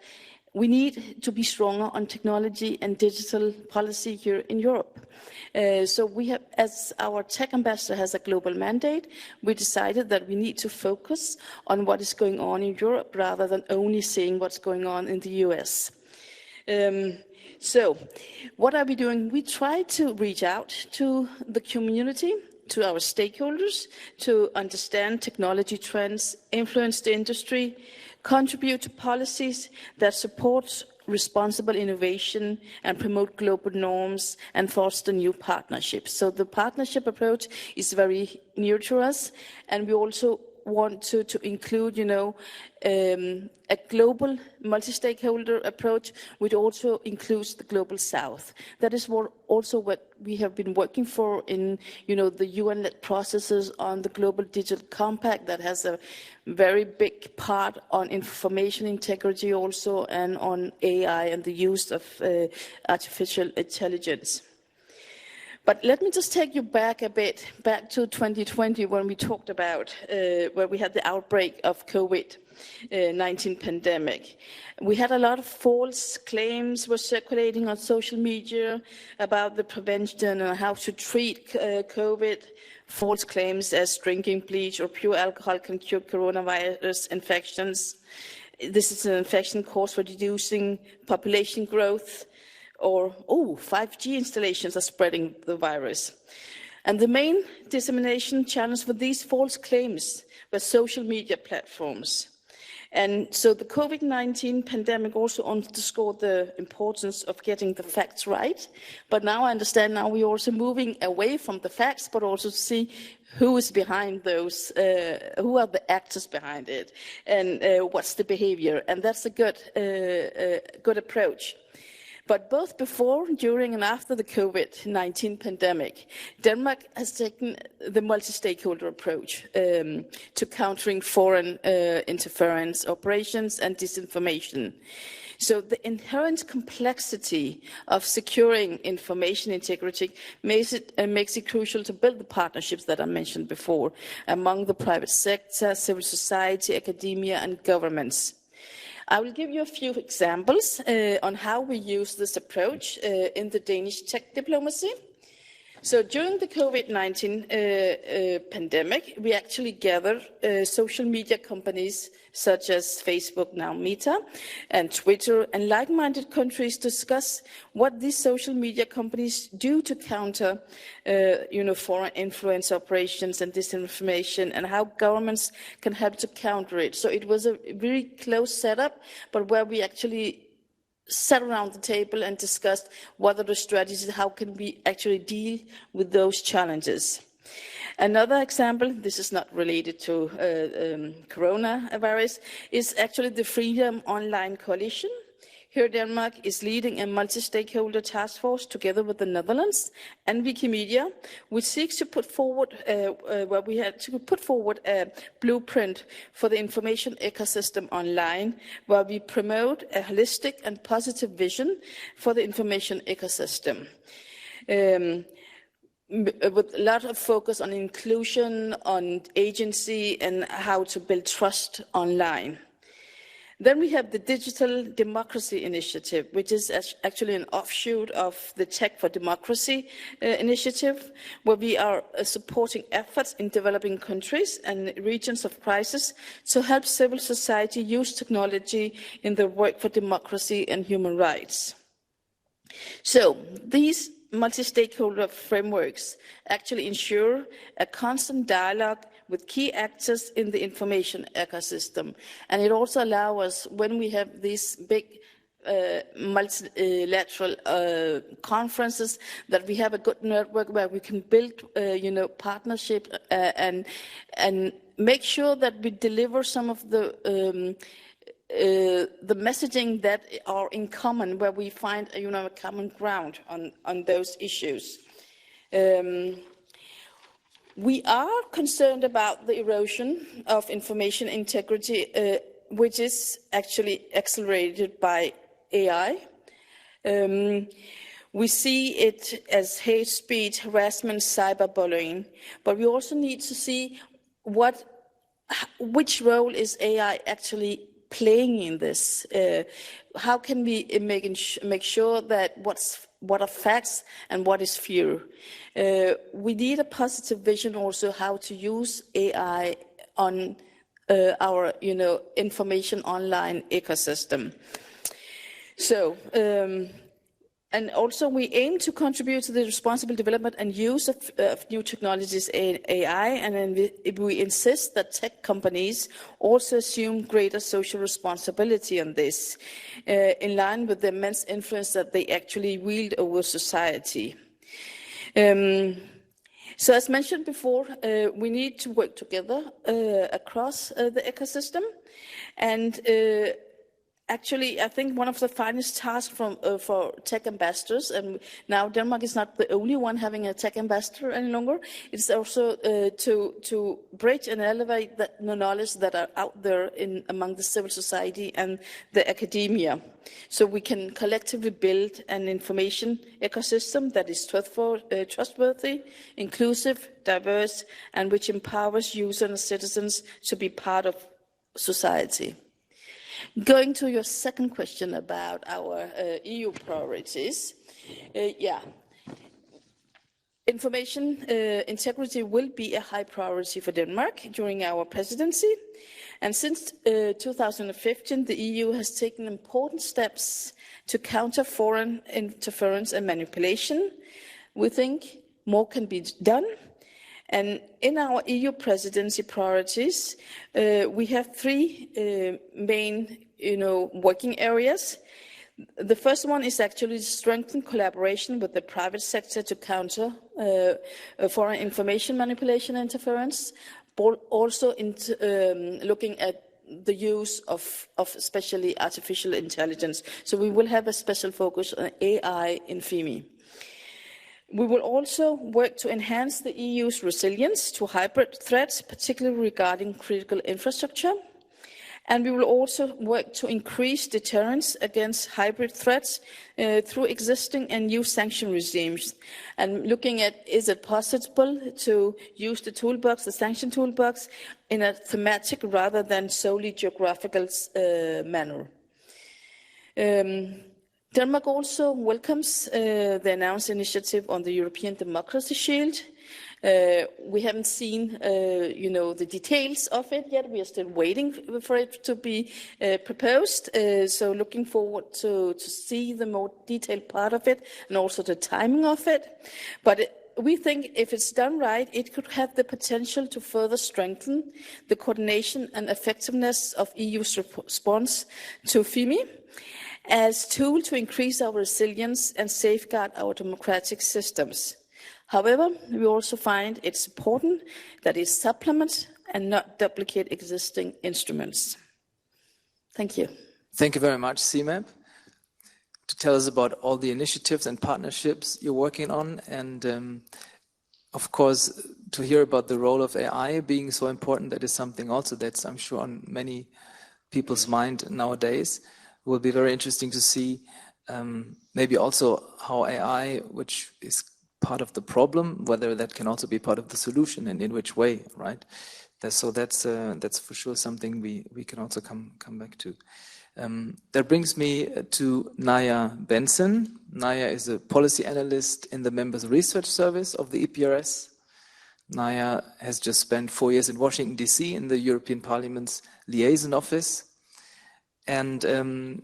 we need to be stronger on technology and digital policy here in Europe. So we have, as our tech ambassador has a global mandate, we decided that we need to focus on what is going on in Europe rather than only seeing what's going on in the US. So what are we doing? We try to reach out to the community, to our stakeholders, to understand technology trends, influence the industry, contribute to policies that support responsible innovation and promote global norms and foster new partnerships. So the partnership approach is very near to us, and we also want to include, a global multi-stakeholder approach, which also includes the global South. That is also what we have been working for in, the UN-led processes on the Global Digital Compact that has a very big part on information integrity also, and on AI and the use of artificial intelligence. But let me just take you back a bit, back to 2020 when we talked about where we had the outbreak of COVID-19 pandemic. We had a lot of false claims were circulating on social media about the prevention and how to treat COVID. False claims as drinking bleach or pure alcohol can cure coronavirus infections. This is an infection cause for reducing population growth. Or, 5G installations are spreading the virus. And the main dissemination channels for these false claims were social media platforms. And so the COVID-19 pandemic also underscored the importance of getting the facts right. But now I understand we're also moving away from the facts, but also to see who is behind those, who are the actors behind it, and what's the behavior. And that's a good approach. But both before, during, and after the COVID-19 pandemic, Denmark has taken the multi-stakeholder approach to countering foreign interference operations and disinformation. So the inherent complexity of securing information integrity makes it crucial to build the partnerships that I mentioned before among the private sector, civil society, academia, and governments. I will give you a few examples on how we use this approach in the Danish tech diplomacy. So during the COVID-19 pandemic, we actually gathered social media companies such as Facebook, now Meta, and Twitter, and like-minded countries discuss what these social media companies do to counter, foreign influence operations and disinformation, and how governments can help to counter it. So it was a very close setup, but where we actually sat around the table and discussed what are the strategies, how can we actually deal with those challenges. Another example, this is not related to coronavirus, is actually the Freedom Online Coalition, Here, Denmark is leading a multi-stakeholder task force together with the Netherlands and Wikimedia, which seeks to put forward a blueprint for the information ecosystem online, where we promote a holistic and positive vision for the information ecosystem. With a lot of focus on inclusion, on agency, and how to build trust online. Then we have the Digital Democracy Initiative, which is actually an offshoot of the Tech for Democracy initiative, where we are supporting efforts in developing countries and regions of crisis to help civil society use technology in their work for democracy and human rights. So these multi-stakeholder frameworks actually ensure a constant dialogue with key actors in the information ecosystem. And it also allows us, when we have these big multilateral conferences, that we have a good network where we can build, partnership and make sure that we deliver some of the messaging that are in common, where we find a common ground on those issues. We are concerned about the erosion of information integrity, which is actually accelerated by AI. We see it as hate speech, harassment, cyberbullying, but we also need to see which role is AI actually playing in this. How can we make sure that what are facts and what is fear? We need a positive vision also how to use AI on our information online ecosystem. So and also we aim to contribute to the responsible development and use of new technologies in AI, and then we insist that tech companies also assume greater social responsibility on this, in line with the immense influence that they actually wield over society. So as mentioned before, we need to work together across the ecosystem, and actually, I think one of the finest tasks for tech ambassadors, and now Denmark is not the only one having a tech ambassador any longer, it's also to bridge and elevate the knowledge that are out there among the civil society and the academia. So we can collectively build an information ecosystem that is trustworthy, inclusive, diverse, and which empowers users and citizens to be part of society. Going to your second question about our EU priorities, information integrity will be a high priority for Denmark during our presidency. And since 2015, the EU has taken important steps to counter foreign interference and manipulation. We think more can be done. And in our EU presidency priorities, we have three main, working areas. The first one is actually to strengthen collaboration with the private sector to counter foreign information manipulation and interference, but also looking at the use of especially artificial intelligence. So we will have a special focus on AI in FIMI. We will also work to enhance the EU's resilience to hybrid threats, particularly regarding critical infrastructure. And we will also work to increase deterrence against hybrid threats through existing and new sanction regimes. And looking at, is it possible to use the toolbox, the sanction toolbox, in a thematic rather than solely geographical manner. Denmark also welcomes the announced initiative on the European Democracy Shield. We haven't seen, the details of it yet. We are still waiting for it to be proposed. So looking forward to see the more detailed part of it and also the timing of it. But we think if it's done right, it could have the potential to further strengthen the coordination and effectiveness of EU's response to FIMI, as a tool to increase our resilience and safeguard our democratic systems. However, we also find it's important that it supplements and not duplicate existing instruments. Thank you. Thank you very much, CMAP. to tell us about all the initiatives and partnerships you're working on, and of course, to hear about the role of AI being so important. That is something also that's, I'm sure, on many people's mind nowadays. It will be very interesting to see maybe also how AI, which is part of the problem, whether that can also be part of the solution, and in which way, right? So that's for sure something we can also come back to. That brings me to Naya Benson. Naya is a policy analyst in the Members Research Service of the EPRS. Naya has just spent 4 years in Washington, D.C. in the European Parliament's liaison office. And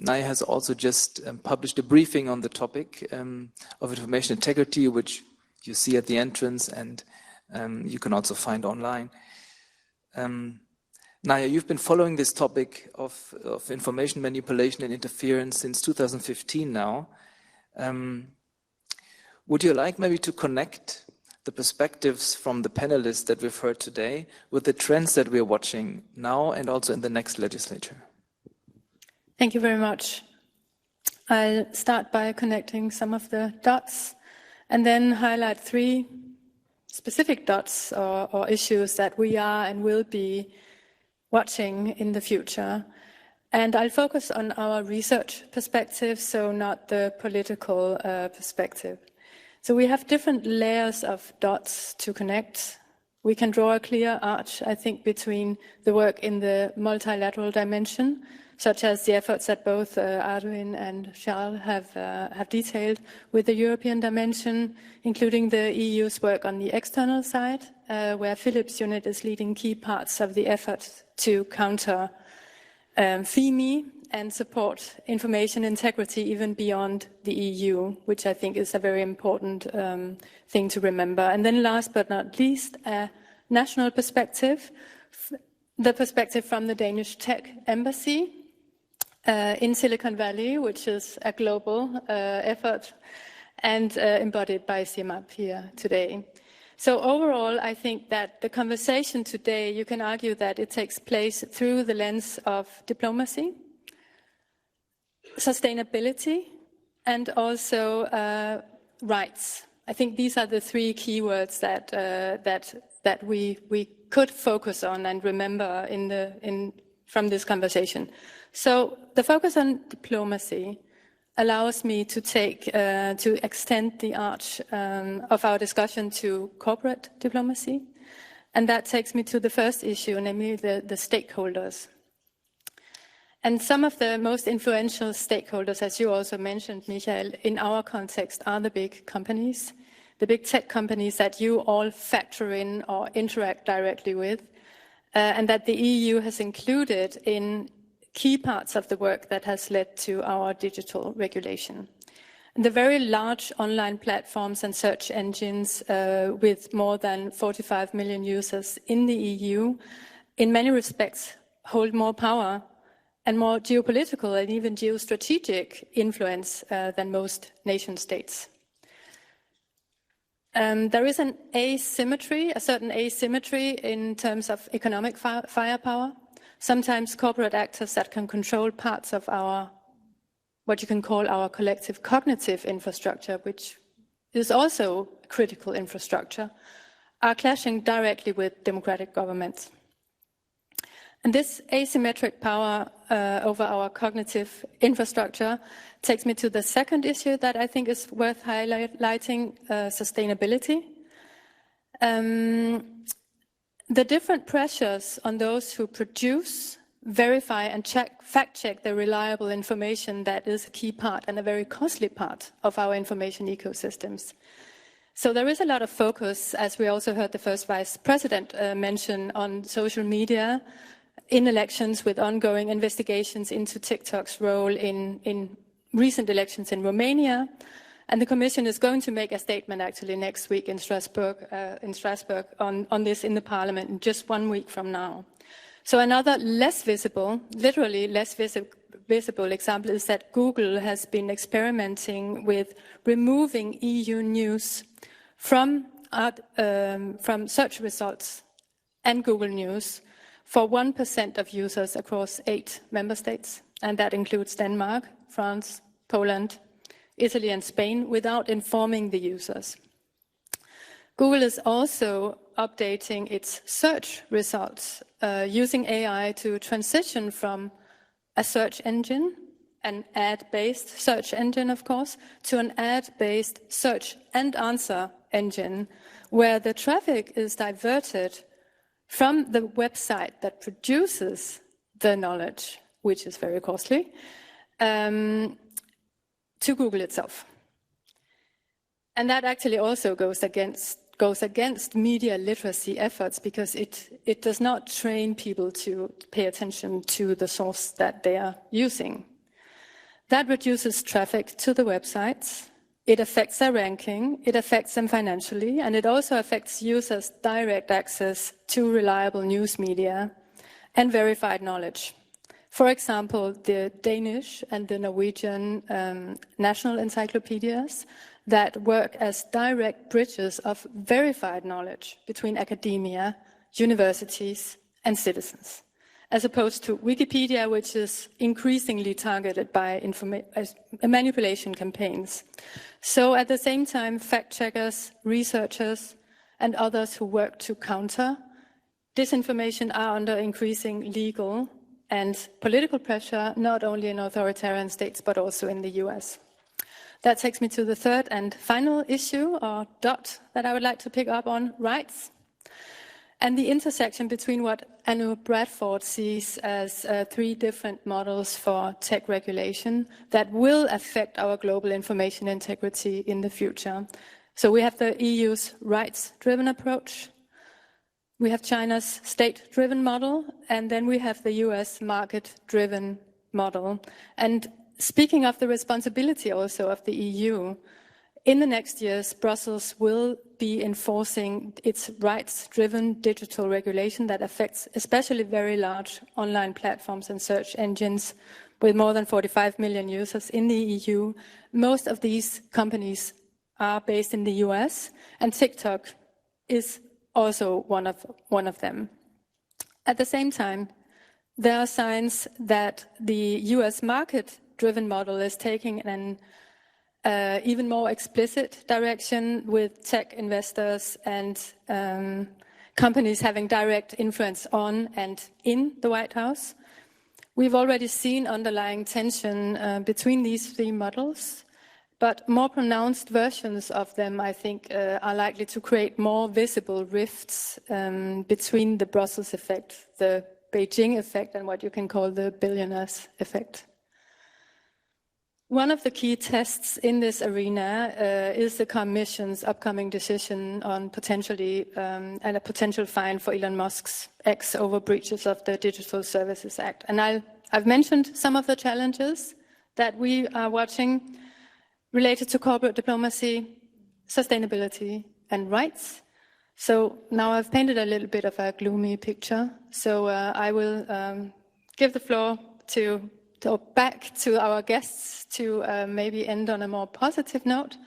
Naya has also just published a briefing on the topic of information integrity, which you see at the entrance, and you can also find online. Naya, you've been following this topic of information manipulation and interference since 2015 now. Would you like maybe to connect the perspectives from the panelists that we've heard today with the trends that we're watching now and also in the next legislature? Thank you very much. I'll start by connecting some of the dots and then highlight 3 specific dots or issues that we are and will be watching in the future. And I'll focus on our research perspective, so not the political perspective. So we have different layers of dots to connect. We can draw a clear arch, I think, between the work in the multilateral dimension, such as the efforts that both Arduin and Charles have detailed, with the European dimension, including the EU's work on the external side, where Philip's unit is leading key parts of the effort to counter FIMI and support information integrity even beyond the EU, which I think is a very important thing to remember. And then last but not least, a national perspective, the perspective from the Danish Tech Embassy in Silicon Valley, which is a global effort and embodied by CIMAP here today. So overall, I think that the conversation today, you can argue that it takes place through the lens of diplomacy, sustainability, and also rights. I think these are the 3 keywords that we could focus on and remember from this conversation. So the focus on diplomacy allows me to extend the arch of our discussion to corporate diplomacy. And that takes me to the first issue, namely the stakeholders. And some of the most influential stakeholders, as you also mentioned, Michael, in our context are the big companies, the big tech companies that you all factor in or interact directly with, and that the EU has included in key parts of the work that has led to our digital regulation. And the very large online platforms and search engines with more than 45 million users in the EU, in many respects, hold more power and more geopolitical and even geostrategic influence than most nation states. There is a certain asymmetry in terms of economic firepower. Sometimes corporate actors that can control parts of what you can call our collective cognitive infrastructure, which is also critical infrastructure, are clashing directly with democratic governments. And this asymmetric power over our cognitive infrastructure takes me to the second issue that I think is worth highlighting, sustainability. The different pressures on those who produce, verify and fact-check the reliable information that is a key part and a very costly part of our information ecosystems. So there is a lot of focus, as we also heard the first Vice President mention, on social media in elections, with ongoing investigations into TikTok's role in recent elections in Romania. And the Commission is going to make a statement actually next week in Strasbourg on this in the Parliament in just 1 week from now. So another less visible, literally less visible example is that Google has been experimenting with removing EU news from search results and Google News for 1% of users across 8 member states. And that includes Denmark, France, Poland, Italy and Spain without informing the users. Google is also updating its search results using AI to transition from a search engine, an ad-based search engine, of course, to an ad-based search and answer engine, where the traffic is diverted from the website that produces the knowledge, which is very costly, to Google itself. And that actually also goes against media literacy efforts, because it does not train people to pay attention to the source that they are using. That reduces traffic to the websites. It affects their ranking, it affects them financially, and it also affects users' direct access to reliable news media and verified knowledge. For example, the Danish and the Norwegian national encyclopedias that work as direct bridges of verified knowledge between academia, universities, and citizens, as opposed to Wikipedia, which is increasingly targeted by manipulation campaigns. So at the same time, fact-checkers, researchers, and others who work to counter disinformation are under increasing legal and political pressure, not only in authoritarian states, but also in the US. That takes me to the third and final issue, or dot, that I would like to pick up on: rights. And the intersection between what Anu Bradford sees as 3 different models for tech regulation that will affect our global information integrity in the future. So we have the EU's rights-driven approach, we have China's state-driven model, and then we have the US market-driven model. And speaking of the responsibility also of the EU, in the next years, Brussels will be enforcing its rights-driven digital regulation that affects especially very large online platforms and search engines with more than 45 million users in the EU. Most of these companies are based in the US, and TikTok is also one of them. At the same time, there are signs that the US market-driven model is taking an even more explicit direction, with tech investors and companies having direct influence on and in the White House. We've already seen underlying tension between these 3 models, but more pronounced versions of them, I think, are likely to create more visible rifts between the Brussels effect, the Beijing effect, and what you can call the billionaires effect. One of the key tests in this arena is the Commission's upcoming decision on potentially and a potential fine for Elon Musk's X over breaches of the Digital Services Act. And I've mentioned some of the challenges that we are watching related to corporate diplomacy, sustainability, and rights. So now I've painted a little bit of a gloomy picture. So I will give the floor back to our guests to maybe end on a more positive note.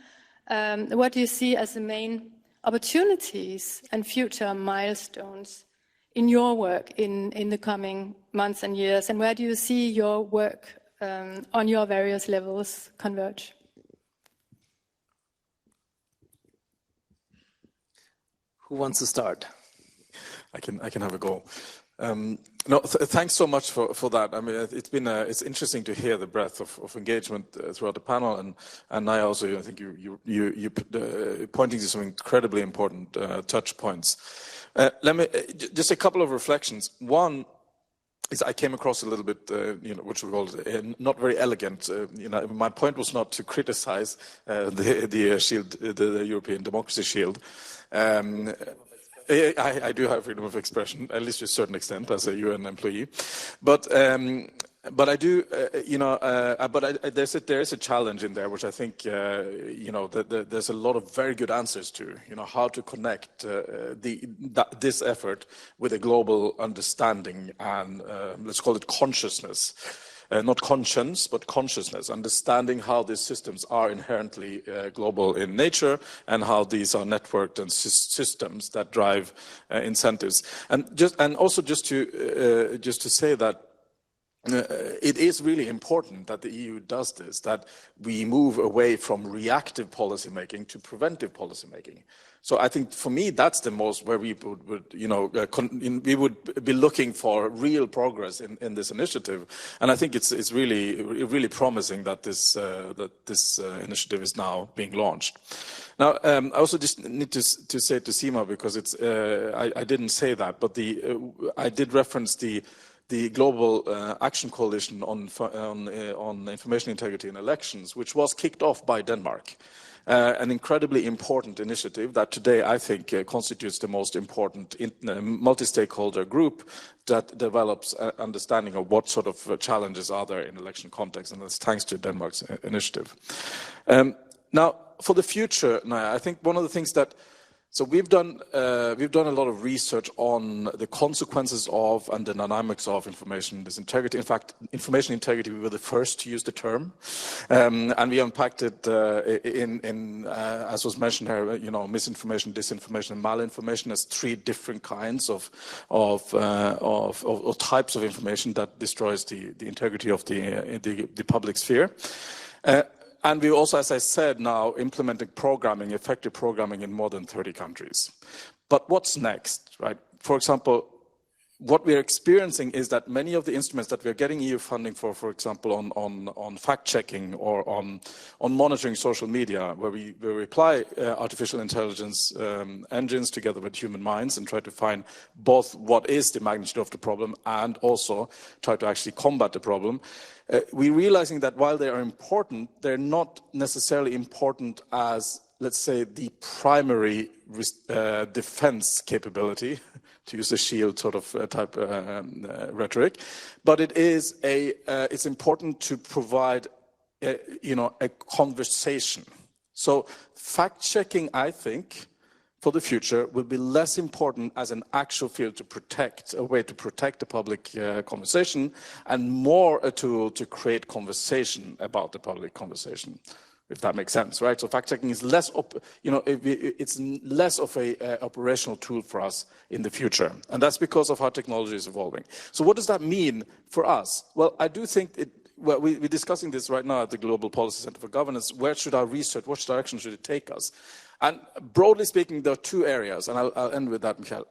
What do you see as the main opportunities and future milestones in your work in the coming months and years? And where do you see your work on your various levels converge? Who wants to start? I can have a go. Thanks so much for that. I mean, it's interesting to hear the breadth of engagement throughout the panel, and I also think you pointing to some incredibly important touch points. Let me just a couple of reflections. One is I came across a little bit, what we call not very elegant. My point was not to criticize the shield, the European Democracy Shield. I do have freedom of expression, at least to a certain extent, as a UN employee. But I do, there is a challenge in there, which I think, there's a lot of very good answers to, how to connect this effort with a global understanding and let's call it consciousness. Not conscience, but consciousness, understanding how these systems are inherently global in nature and how these are networked and systems that drive incentives. And also just to say that it is really important that the EU does this, that we move away from reactive policy making to preventive policy making. So I think for me that's the most where we would we would be looking for real progress in this initiative, and I think it's really promising that this initiative is now being launched. Now I also just need to say to Sima, because it's I didn't say that, but I did reference the Global Action Coalition on Information Integrity in Elections, which was kicked off by Denmark. An incredibly important initiative that today I think constitutes the most important multi-stakeholder group that develops an understanding of what sort of challenges are there in election context, and that's thanks to Denmark's initiative. Now, for the future, I think one of the things that we've done a lot of research on the consequences of and the dynamics of information disintegrity. In fact, information integrity, we were the first to use the term, and we unpacked it as was mentioned here, misinformation, disinformation, and malinformation as three different kinds of types of information that destroys the integrity of the public sphere. And we also, as I said, now implementing effective programming in more than 30 countries. But what's next, right? For example, what we're experiencing is that many of the instruments that we're getting EU funding for example, on fact-checking or on monitoring social media, where we apply artificial intelligence engines together with human minds and try to find both what is the magnitude of the problem and also try to actually combat the problem. We're realizing that while they are important, they're not necessarily important as, let's say, the primary defense capability, to use a shield sort of type rhetoric, but it's important to provide a conversation. So fact-checking, I think, for the future will be less important as an actual field a way to protect the public conversation, and more a tool to create conversation about the public conversation, if that makes sense, right? So fact-checking is less, it's less of a operational tool for us in the future, and that's because of how technology is evolving. So what does that mean for us? Well, I do think we're discussing this right now at the Global Policy Center for Governance. Where should our research, which direction should it take us? And broadly speaking, there are two areas, and I'll end with that, Michael.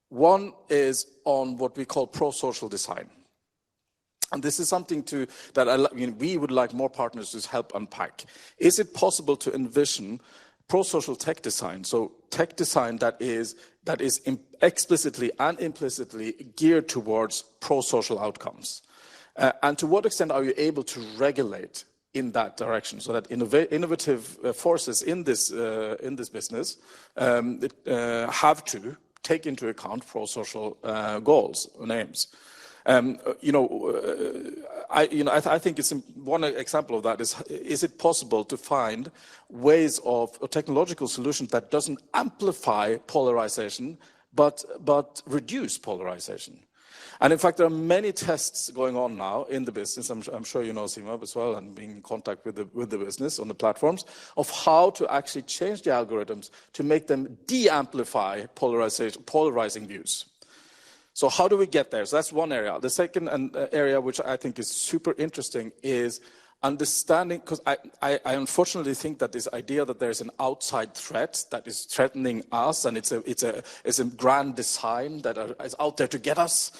One is on what we call pro-social design. And this is something that we would like more partners to help unpack. Is it possible to envision pro-social tech design, so tech design that is explicitly and implicitly geared towards pro-social outcomes? And to what extent are you able to regulate in that direction, so that innovative forces in this business have to take into account pro-social goals and aims? I think it's one example of that is it possible to find ways of technological solutions that doesn't amplify polarization but reduce polarization? And in fact, there are many tests going on now in the business. I'm sure you know Sima as well, and being in contact with the business on the platforms, of how to actually change the algorithms to make them de-amplify polarizing views. So how do we get there? So that's one area. The second area, which I think is super interesting, is understanding, because I unfortunately think that this idea that there's an outside threat that is threatening us, and it's a grand design that is out there to get us,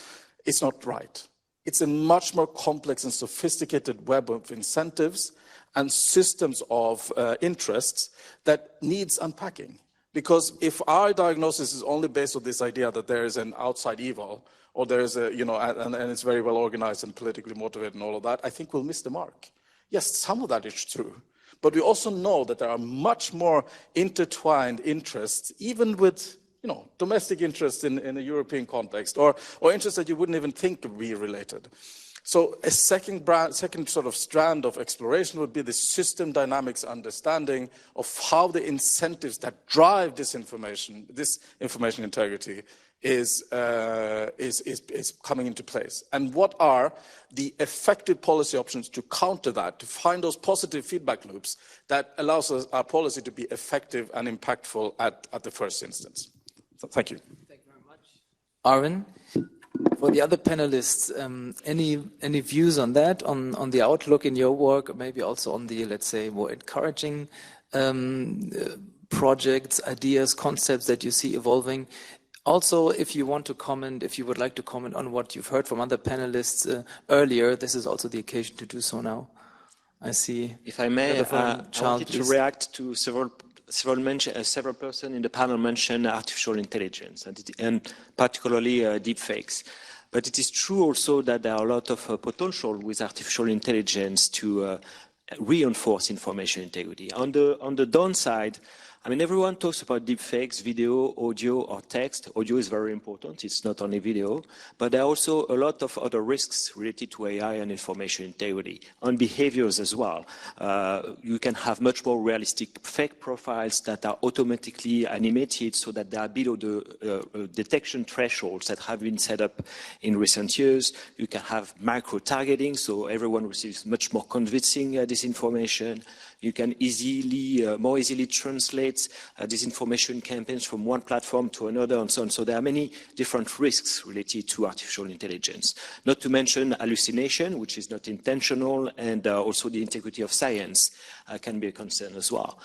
it's not right. It's a much more complex and sophisticated web of incentives and systems of interests that needs unpacking. Because if our diagnosis is only based on this idea that there is an outside evil, or there is and it's very well organized and politically motivated and all of that, I think we'll miss the mark. Yes, some of that is true. But we also know that there are much more intertwined interests, even with domestic interests in a European context, or interests that you wouldn't even think would be related. So a second sort of strand of exploration would be the system dynamics understanding of how the incentives that drive this information integrity is coming into place, and what are the effective policy options to counter that, to find those positive feedback loops that allows our policy to be effective and impactful at the first instance. So, thank you. Thank you very much, Arvin. For the other panelists, any views on that, on the outlook in your work, maybe also on the, let's say, more encouraging projects, ideas, concepts that you see evolving? Also, if you want to comment, if you would like to comment on what you've heard from other panelists earlier, this is also the occasion to do so now. I see. If I may, I wanted to please. react to several persons in the panel mentioned artificial intelligence and particularly deepfakes. But it is true also that there are a lot of potential with artificial intelligence to reinforce information integrity. On the downside, I mean, everyone talks about deepfakes, video, audio, or text. Audio is very important. It's not only video. But there are also a lot of other risks related to AI and information integrity, on behaviors as well. You can have much more realistic fake profiles that are automatically animated so that they are below the detection thresholds that have been set up in recent years. You can have micro-targeting, so everyone receives much more convincing disinformation. You can more easily translate disinformation campaigns from one platform to another and so on. So there are many different risks related to artificial intelligence. Not to mention hallucination, which is not intentional, and also the integrity of science can be a concern as well.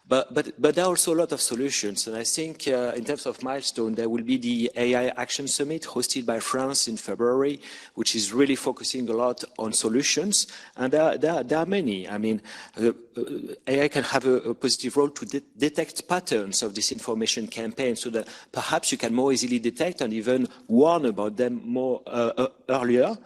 But there are also a lot of solutions, and I think in terms of milestone, there will be the AI Action Summit hosted by France in February, which is really focusing a lot on solutions, and there are many. I mean, AI can have a positive role to detect patterns of disinformation campaigns, so that perhaps you can more easily detect and even warn about them more earlier.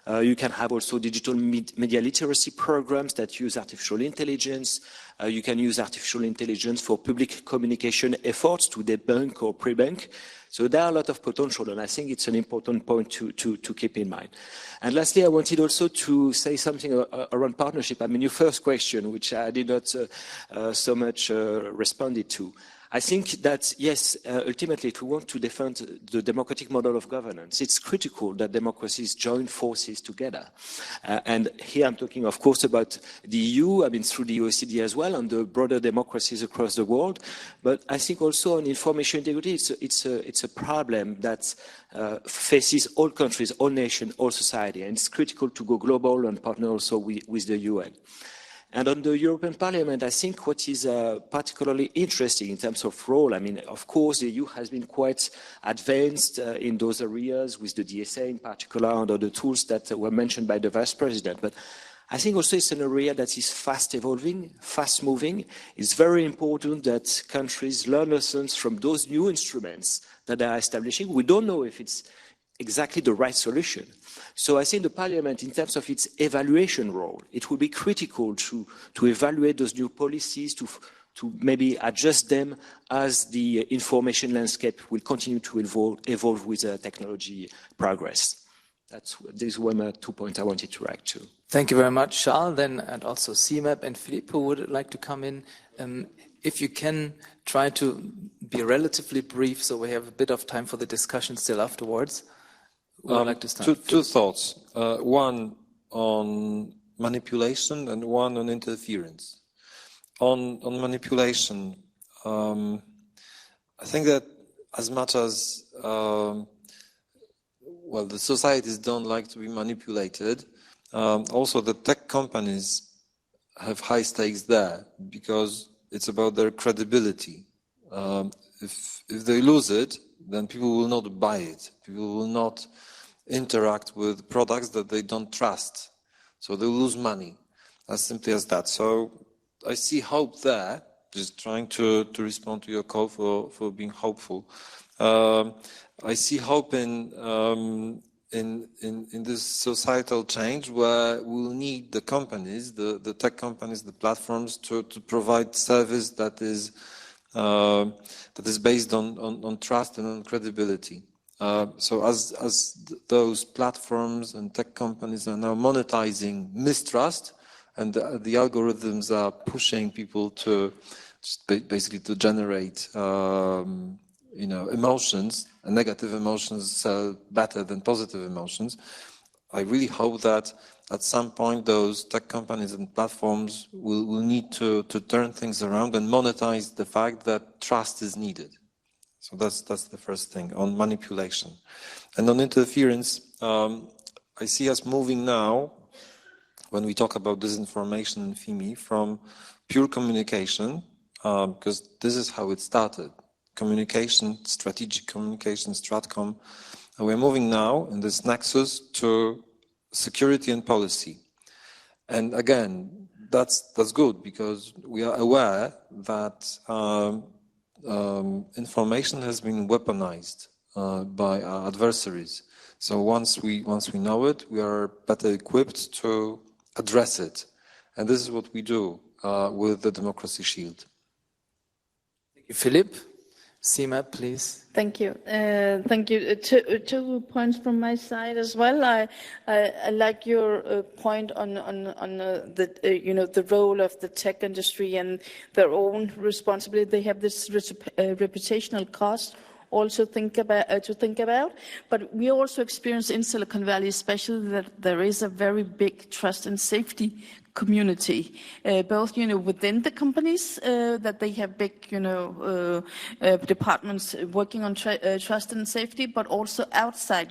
You can have also digital media literacy programs that use artificial intelligence. You can use artificial intelligence for public communication efforts to debunk or pre-bank. So there are a lot of potential, and I think it's an important point to keep in mind. And lastly, I wanted also to say something around partnership. I mean, your first question, which I did not so much responded to. I think that, yes, ultimately, if we want to defend the democratic model of governance, it's critical that democracies join forces together. And here I'm talking, of course, about the EU, I mean, through the OECD as well, and the broader democracies across the world. But I think also on information integrity, it's a problem that faces all countries, all nations, all society. And it's critical to go global and partner also with the UN. And on the European Parliament, I think what is particularly interesting in terms of role, I mean, of course, the EU has been quite advanced in those areas with the DSA in particular and other tools that were mentioned by the Vice President. But I think also it's an area that is fast evolving, fast moving. It's very important that countries learn lessons from those new instruments that they are establishing. We don't know if it's exactly the right solution. So I think the Parliament, in terms of its evaluation role, it will be critical to evaluate those new policies, to maybe adjust them as the information landscape will continue to evolve with technology progress. These were my 2 points I wanted to react to. Thank you very much, Charles. Then, and also CMAP and Philippe, who would like to come in. If you can try to be relatively brief, so we have a bit of time for the discussion still afterwards. Would like to start? Two thoughts. One on manipulation and one on interference. On manipulation, I think that as much as the societies don't like to be manipulated, also the tech companies have high stakes there because it's about their credibility. If they lose it, then people will not buy it. People will not interact with products that they don't trust. So they lose money, as simply as that. So I see hope there, just trying to respond to your call for being hopeful. I see hope in this societal change where we'll need the companies, the tech companies, the platforms to provide service that is based on trust and on credibility. So as those platforms and tech companies are now monetizing mistrust, and the algorithms are pushing people to just basically to generate emotions, and negative emotions sell better than positive emotions. I really hope that at some point those tech companies and platforms will need to turn things around and monetize the fact that trust is needed. So that's the first thing on manipulation. And on interference, I see us moving now, when we talk about disinformation in FIMI, from pure communication, because this is how it started. Communication, strategic communication, Stratcom. And we're moving now in this nexus to security and policy. And again, that's good, because we are aware that information has been weaponized by our adversaries. So once we know it, we are better equipped to address it. And this is what we do with the Democracy Shield. Thank you, Philip. Seema, please. Thank you. Thank you. Two points from my side as well. I like your point on the role of the tech industry and their own responsibility. They have this reputational cost also to think about. But we also experience in Silicon Valley, especially, that there is a very big trust and safety community, both within the companies, that they have big departments working on trust and safety, but also outside,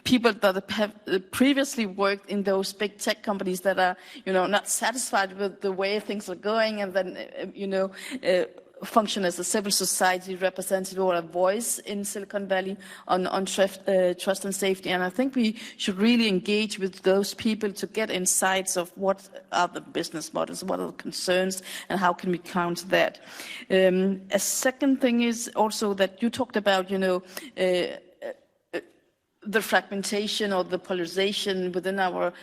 people that have previously worked in those big tech companies that are not satisfied with the way things are going, and then function as a civil society representative or a voice in Silicon Valley on trust and safety. And I think we should really engage with those people to get insights of what are the business models, what are the concerns, and how can we counter that. A second thing is also that you talked about, the fragmentation or the polarization within our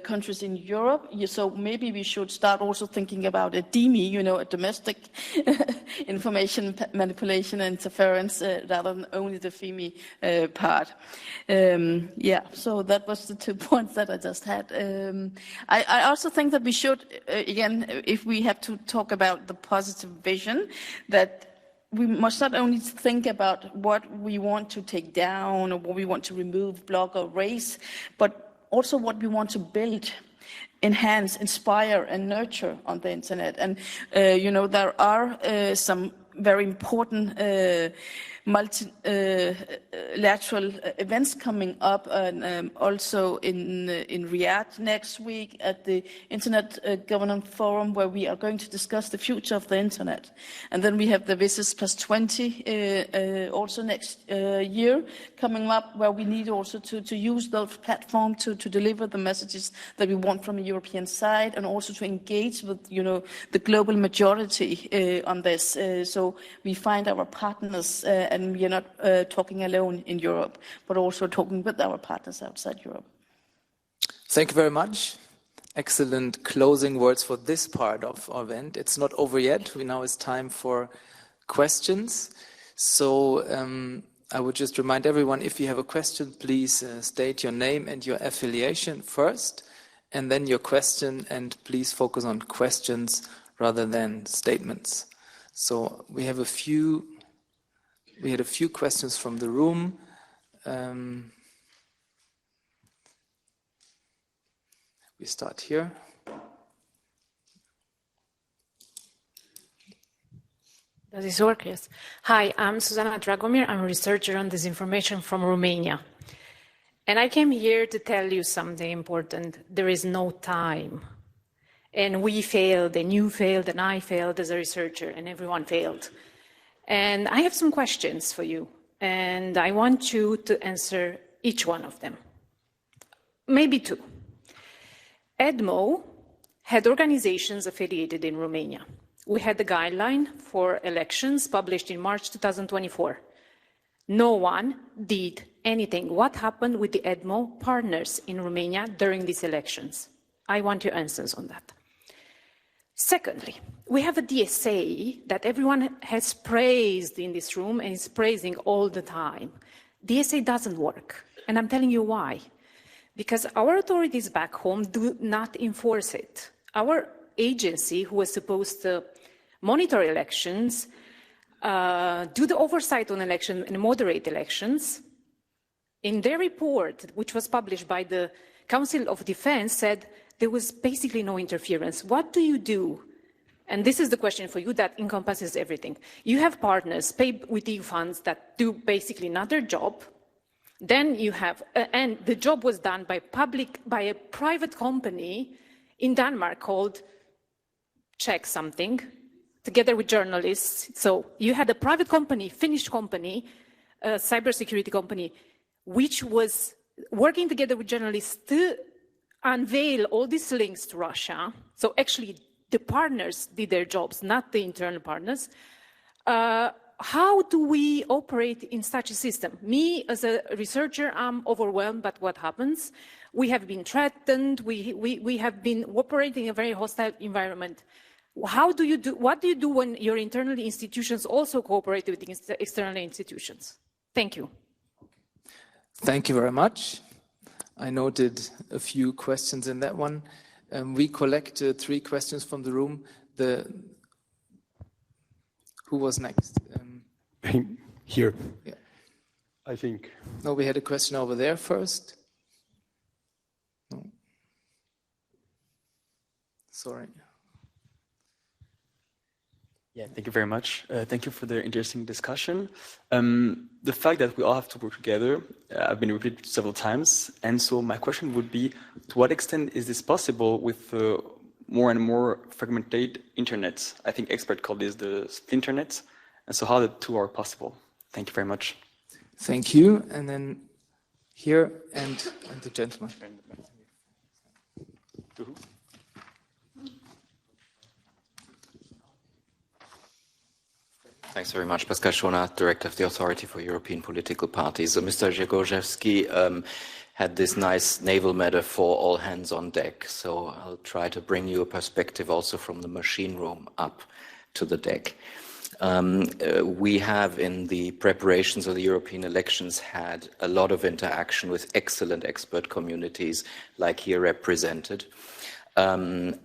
countries in Europe. So maybe we should start also thinking about a DMI, a domestic information manipulation and interference, rather than only the FIMI part. So that was the 2 points that I just had. I also think that we should, again, if we have to talk about the positive vision, that we must not only think about what we want to take down or what we want to remove, block or erase, but also what we want to build, enhance, inspire and nurture on the internet. And, there are some very important multilateral events coming up, and also in Riyadh next week at the Internet Governance Forum, where we are going to discuss the future of the internet. And then we have the Visit Plus 20 also next year coming up, where we need also to use those platforms to deliver the messages that we want from a European side, and also to engage with the global majority on this. So we find our partners, and we are not talking alone in Europe, but also talking with our partners outside Europe. Thank you very much. Excellent closing words for this part of our event. It's not over yet. Now it's time for questions. So I would just remind everyone, if you have a question, please state your name and your affiliation first, and then your question, and please focus on questions rather than statements. So we had a few questions from the room. We start here. Does this work? Yes. Hi, I'm Susana Dragomir. I'm a researcher on disinformation from Romania. And I came here to tell you something important. There is no time. And we failed, and you failed, and I failed as a researcher, and everyone failed. And I have some questions for you, and I want you to answer each one of them. Maybe two. EDMO had organizations affiliated in Romania. We had the guideline for elections published in March 2024. No one did anything. What happened with the EDMO partners in Romania during these elections? I want your answers on that. Secondly, we have a DSA that everyone has praised in this room and is praising all the time. DSA doesn't work, and I'm telling you why. Because our authorities back home do not enforce it. Our agency, who was supposed to monitor elections, do the oversight on elections and moderate elections, in their report, which was published by the Council of Defense, said there was basically no interference. What do you do And this is the question for you that encompasses everything. You have partners paid with EU funds that do basically not their job. Then you have, and the job was done by a private company in Denmark called Check something, together with journalists. So you had a private company, Finnish company, a cybersecurity company, which was working together with journalists to unveil all these links to Russia. So actually, the partners did their jobs, not the internal partners. How do we operate in such a system? Me, as a researcher, I'm overwhelmed by what happens. We have been threatened. We have been operating in a very hostile environment. What do you do when your internal institutions also cooperate with external institutions? Thank you. Thank you very much. I noted a few questions in that one. We collected 3 questions from the room. Who was next? Here. Yeah. I think. No, we had a question over there first. No. Sorry. Yeah, thank you very much. Thank you for the interesting discussion. The fact that we all have to work together, I've been repeated several times. And so my question would be, to what extent is this possible with more and more fragmented internet? I think experts call this the splinternet. And so how the two are possible? Thank you very much. Thank you. And then here and the gentleman. Thanks very much. Pascal Schonert, Director of the Authority for European Political Parties. So Mr. Zhegorzhevsky had this nice naval metaphor, all hands on deck. So I'll try to bring you a perspective also from the machine room up to the deck. We have, in the preparations of the European elections, had a lot of interaction with excellent expert communities like here represented. What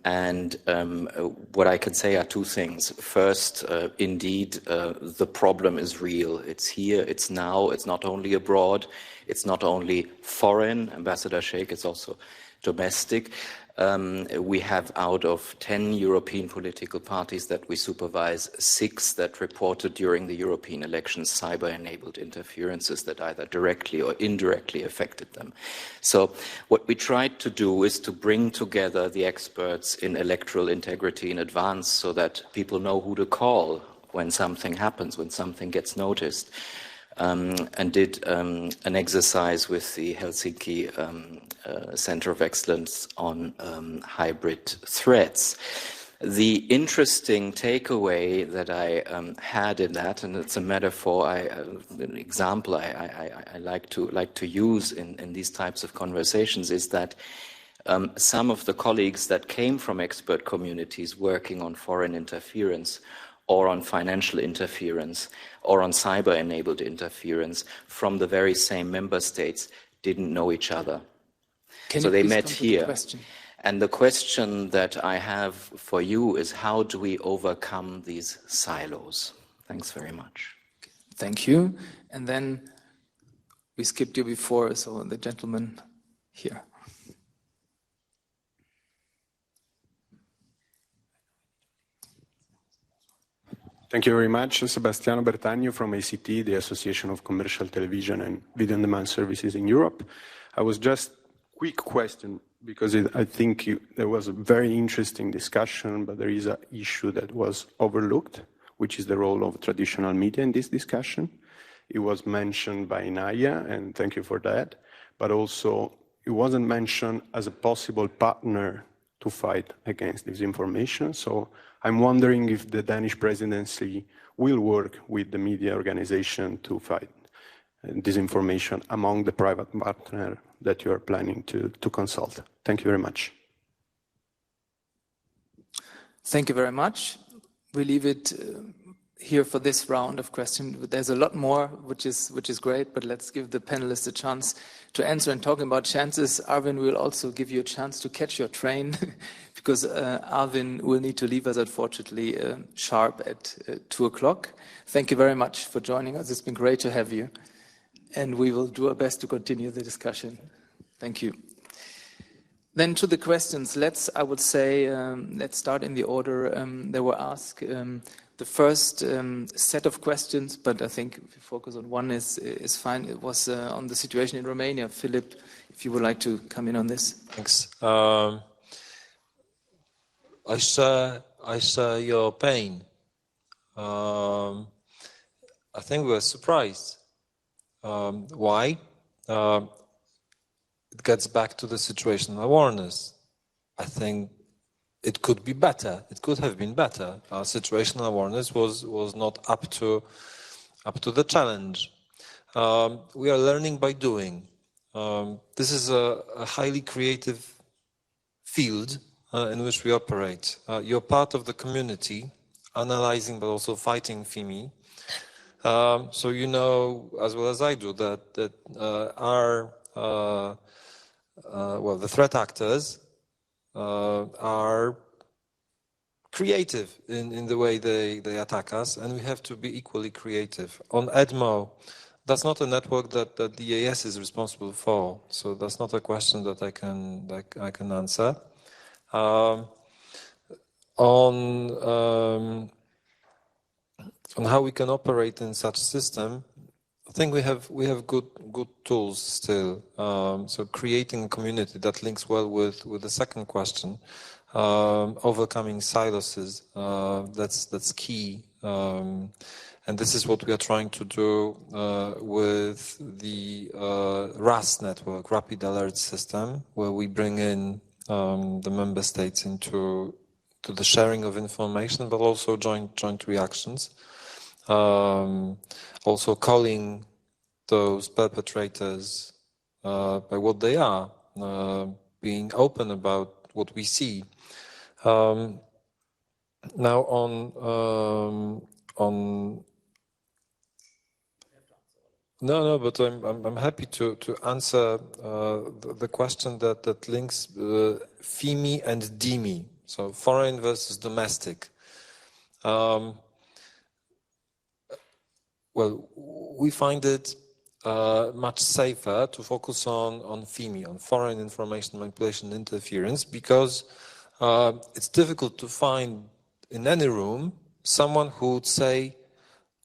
I can say are 2 things. First, indeed, the problem is real. It's here, it's now, it's not only abroad, it's not only foreign, Ambassador Sheikh, it's also domestic. We have out of 10 European political parties that we supervise, 6 that reported during the European elections cyber-enabled interferences that either directly or indirectly affected them. So what we tried to do is to bring together the experts in electoral integrity in advance so that people know who to call when something happens, when something gets noticed. And did an exercise with the Helsinki Center of Excellence on hybrid threats. The interesting takeaway that I had in that, and it's a metaphor, an example I like to use in these types of conversations, is that some of the colleagues that came from expert communities working on foreign interference or on financial interference, or on cyber-enabled interference from the very same member states didn't know each other. So they met here. And the question that I have for you is, how do we overcome these silos? Thanks very much. Thank you. And then we skipped you before, so the gentleman here. Thank you very much. Sebastiano Bertagno from ACT, the Association of Commercial Television and Video On Demand Services in Europe. I was just quick question, because I think there was a very interesting discussion, but there is an issue that was overlooked, which is the role of traditional media in this discussion. It was mentioned by Naya, and thank you for that, but also it wasn't mentioned as a possible partner to fight against disinformation. So I'm wondering if the Danish presidency will work with the media organization to fight disinformation among the private partner that you are planning to consult. Thank you very much. Thank you very much. We leave it here for this round of questions. There's a lot more, which is great, but let's give the panelists a chance to answer. And talking about chances, Arvin will also give you a chance to catch your train, because Arvin will need to leave us, unfortunately, sharp at 2 o'clock. Thank you very much for joining us. It's been great to have you. And we will do our best to continue the discussion. Thank you. Then to the questions, I would say, let's start in the order they were asked. The first set of questions, but I think if you focus on one is fine. It was on the situation in Romania. Philip, if you would like to come in on this. Thanks. I share your pain. I think we were surprised. Why? It gets back to the situational awareness. I think it could be better. It could have been better. Our situational awareness was not up to the challenge. We are learning by doing. This is a highly creative field in which we operate. You're part of the community, analyzing but also fighting FIMI. So you know as well as I do that the threat actors are creative in the way they attack us, and we have to be equally creative. On EDMO, that's not a network that the EAS is responsible for, so that's not a question that I can answer. On how we can operate in such system, I think we have good tools still. So creating a community that links well with the second question, overcoming silos, that's key. And this is what we are trying to do with the RAS network, Rapid Alert System, where we bring in the member states into the sharing of information, but also joint reactions. Also calling those perpetrators by what they are, being open about what we see. Now but I'm happy to answer the question that links FIMI and DIMI, so foreign versus domestic. Well, we find it much safer to focus on FIMI, on foreign information manipulation interference, because it's difficult to find in any room someone who would say,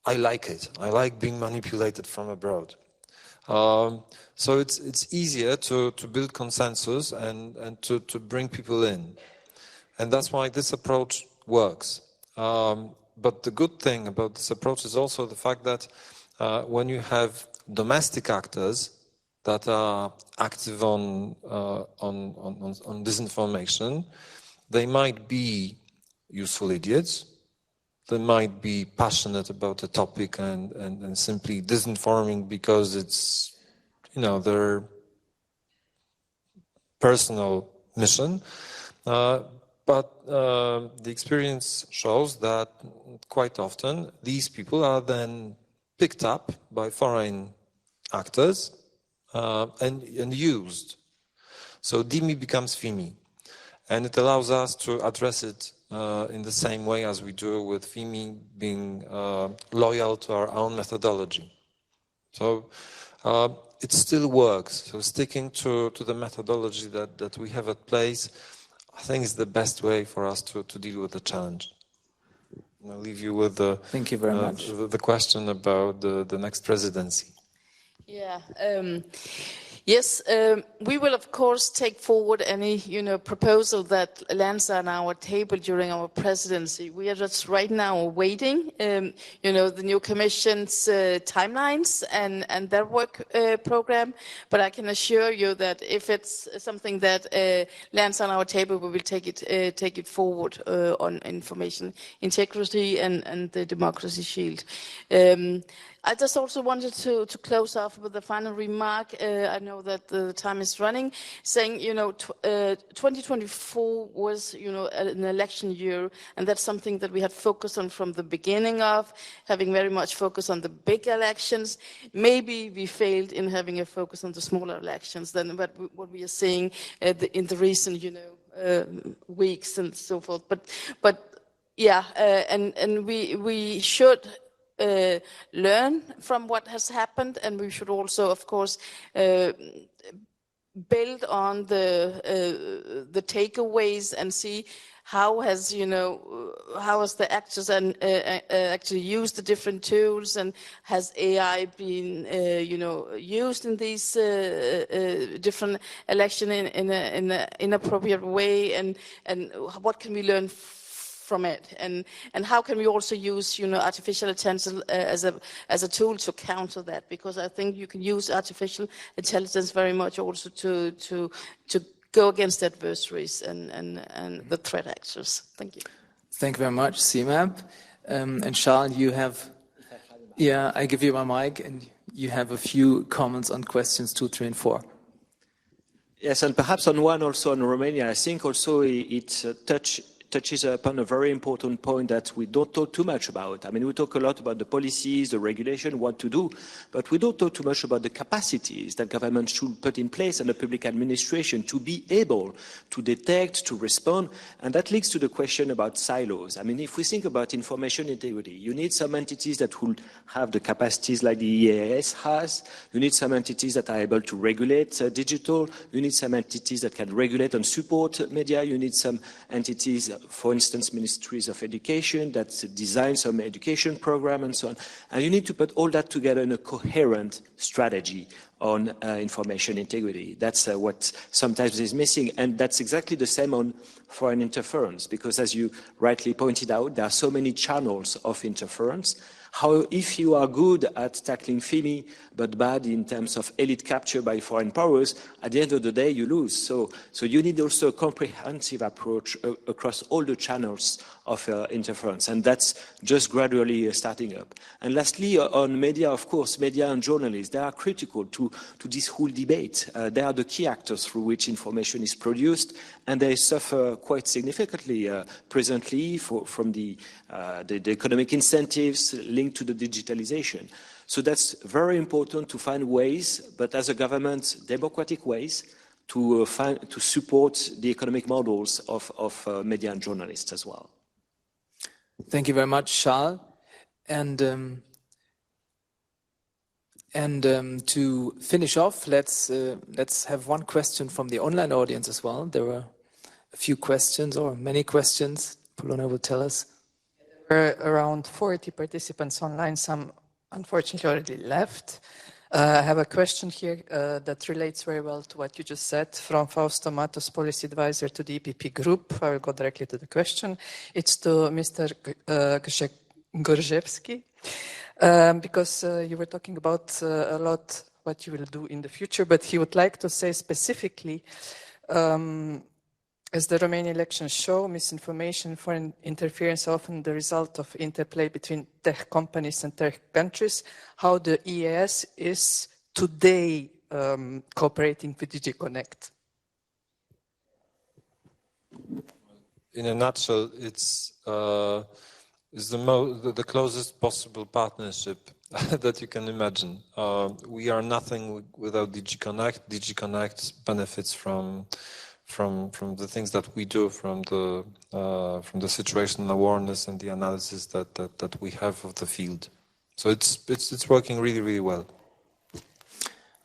I like it. I like being manipulated from abroad. So it's easier to build consensus and to bring people in. And that's why this approach works. But the good thing about this approach is also the fact that when you have domestic actors that are active on disinformation, they might be useful idiots. They might be passionate about a topic and simply disinforming because it's, their personal mission. But the experience shows that quite often these people are then picked up by foreign actors and used. So DIMI becomes FIMI, and it allows us to address it in the same way as we do with FIMI, being loyal to our own methodology. So it still works. So sticking to the methodology that we have at place, I think is the best way for us to deal with the challenge. I'll leave you with Thank you very much. The question about the next presidency. Yeah. Yes, we will of course take forward any proposal that lands on our table during our presidency. We are just right now waiting, the new Commission's timelines and their work program. But I can assure you that if it's something that lands on our table, we will take it forward on information integrity and the democracy shield. I just also wanted to close off with a final remark. I know that the time is running, saying, 2024 was, an election year, and that's something that we had focused on from the beginning of, having very much focus on the big elections. Maybe we failed in having a focus on the smaller elections than what we are seeing in the recent, weeks and so forth. But yeah, and we should learn from what has happened, and we should also, of course, build on the takeaways and see how has the actors actually used the different tools, and has AI been used in these different election in an inappropriate way, and what can we learn from it, and how can we also use artificial intelligence as a tool to counter that, because I think you can use artificial intelligence very much also to go against adversaries and the threat actors. Thank you. Thank you very much, CMAP. And Charles, you have, I give you my mic, and you have a few comments on questions 2, 3, and 4. Yes, and perhaps on one also on Romania, I think also it touches upon a very important point that we don't talk too much about. I mean, we talk a lot about the policies, the regulation, what to do, but we don't talk too much about the capacities that governments should put in place and the public administration to be able to detect, to respond. And that leads to the question about silos. I mean, if we think about information integrity, you need some entities that will have the capacities like the EPRS has. You need some entities that are able to regulate digital. You need some entities that can regulate and support media. You need some entities, for instance, ministries of education that design some education program and so on. And you need to put all that together in a coherent strategy on information integrity. That's what sometimes is missing. And that's exactly the same on foreign interference, because as you rightly pointed out, there are so many channels of interference. How, if you are good at tackling FIMI, but bad in terms of elite capture by foreign powers, at the end of the day, you lose. So you need also a comprehensive approach across all the channels of interference, and that's just gradually starting up. And lastly, on media, of course, media and journalists, they are critical to this whole debate. They are the key actors through which information is produced, and they suffer quite significantly presently from the economic incentives linked to the digitalization. So that's very important to find ways, but as a government, democratic ways to support the economic models of media and journalists as well. Thank you very much, Charles. And to finish off, let's have one question from the online audience as well. There were a few questions, or many questions. Polona will tell us. There were around 40 participants online. Some unfortunately already left. I have a question here that relates very well to what you just said, from Fausto Matos, policy advisor to the EPP group. I will go directly to the question. It's to Mr. Gorzewski, because you were talking about a lot what you will do in the future, but he would like to say specifically, as the Romanian elections show, misinformation, foreign interference are often the result of interplay between tech companies and tech countries. How the EAS is today cooperating with DG Connect? In a nutshell, it's the closest possible partnership that you can imagine. We are nothing without DG Connect. DG Connect benefits from the things that we do, from the situational awareness and the analysis that we have of the field. So it's working really, really well.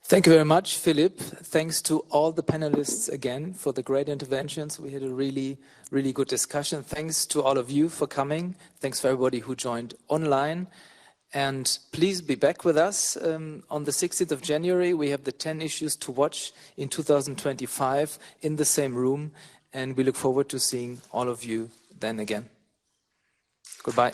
Thank you very much, Philip. Thanks to all the panelists again for the great interventions. We had a really, really good discussion. Thanks to all of you for coming. Thanks for everybody who joined online. And please be back with us on the 16th of January. We have the 10 issues to watch in 2025 in the same room. And we look forward to seeing all of you then again. Goodbye.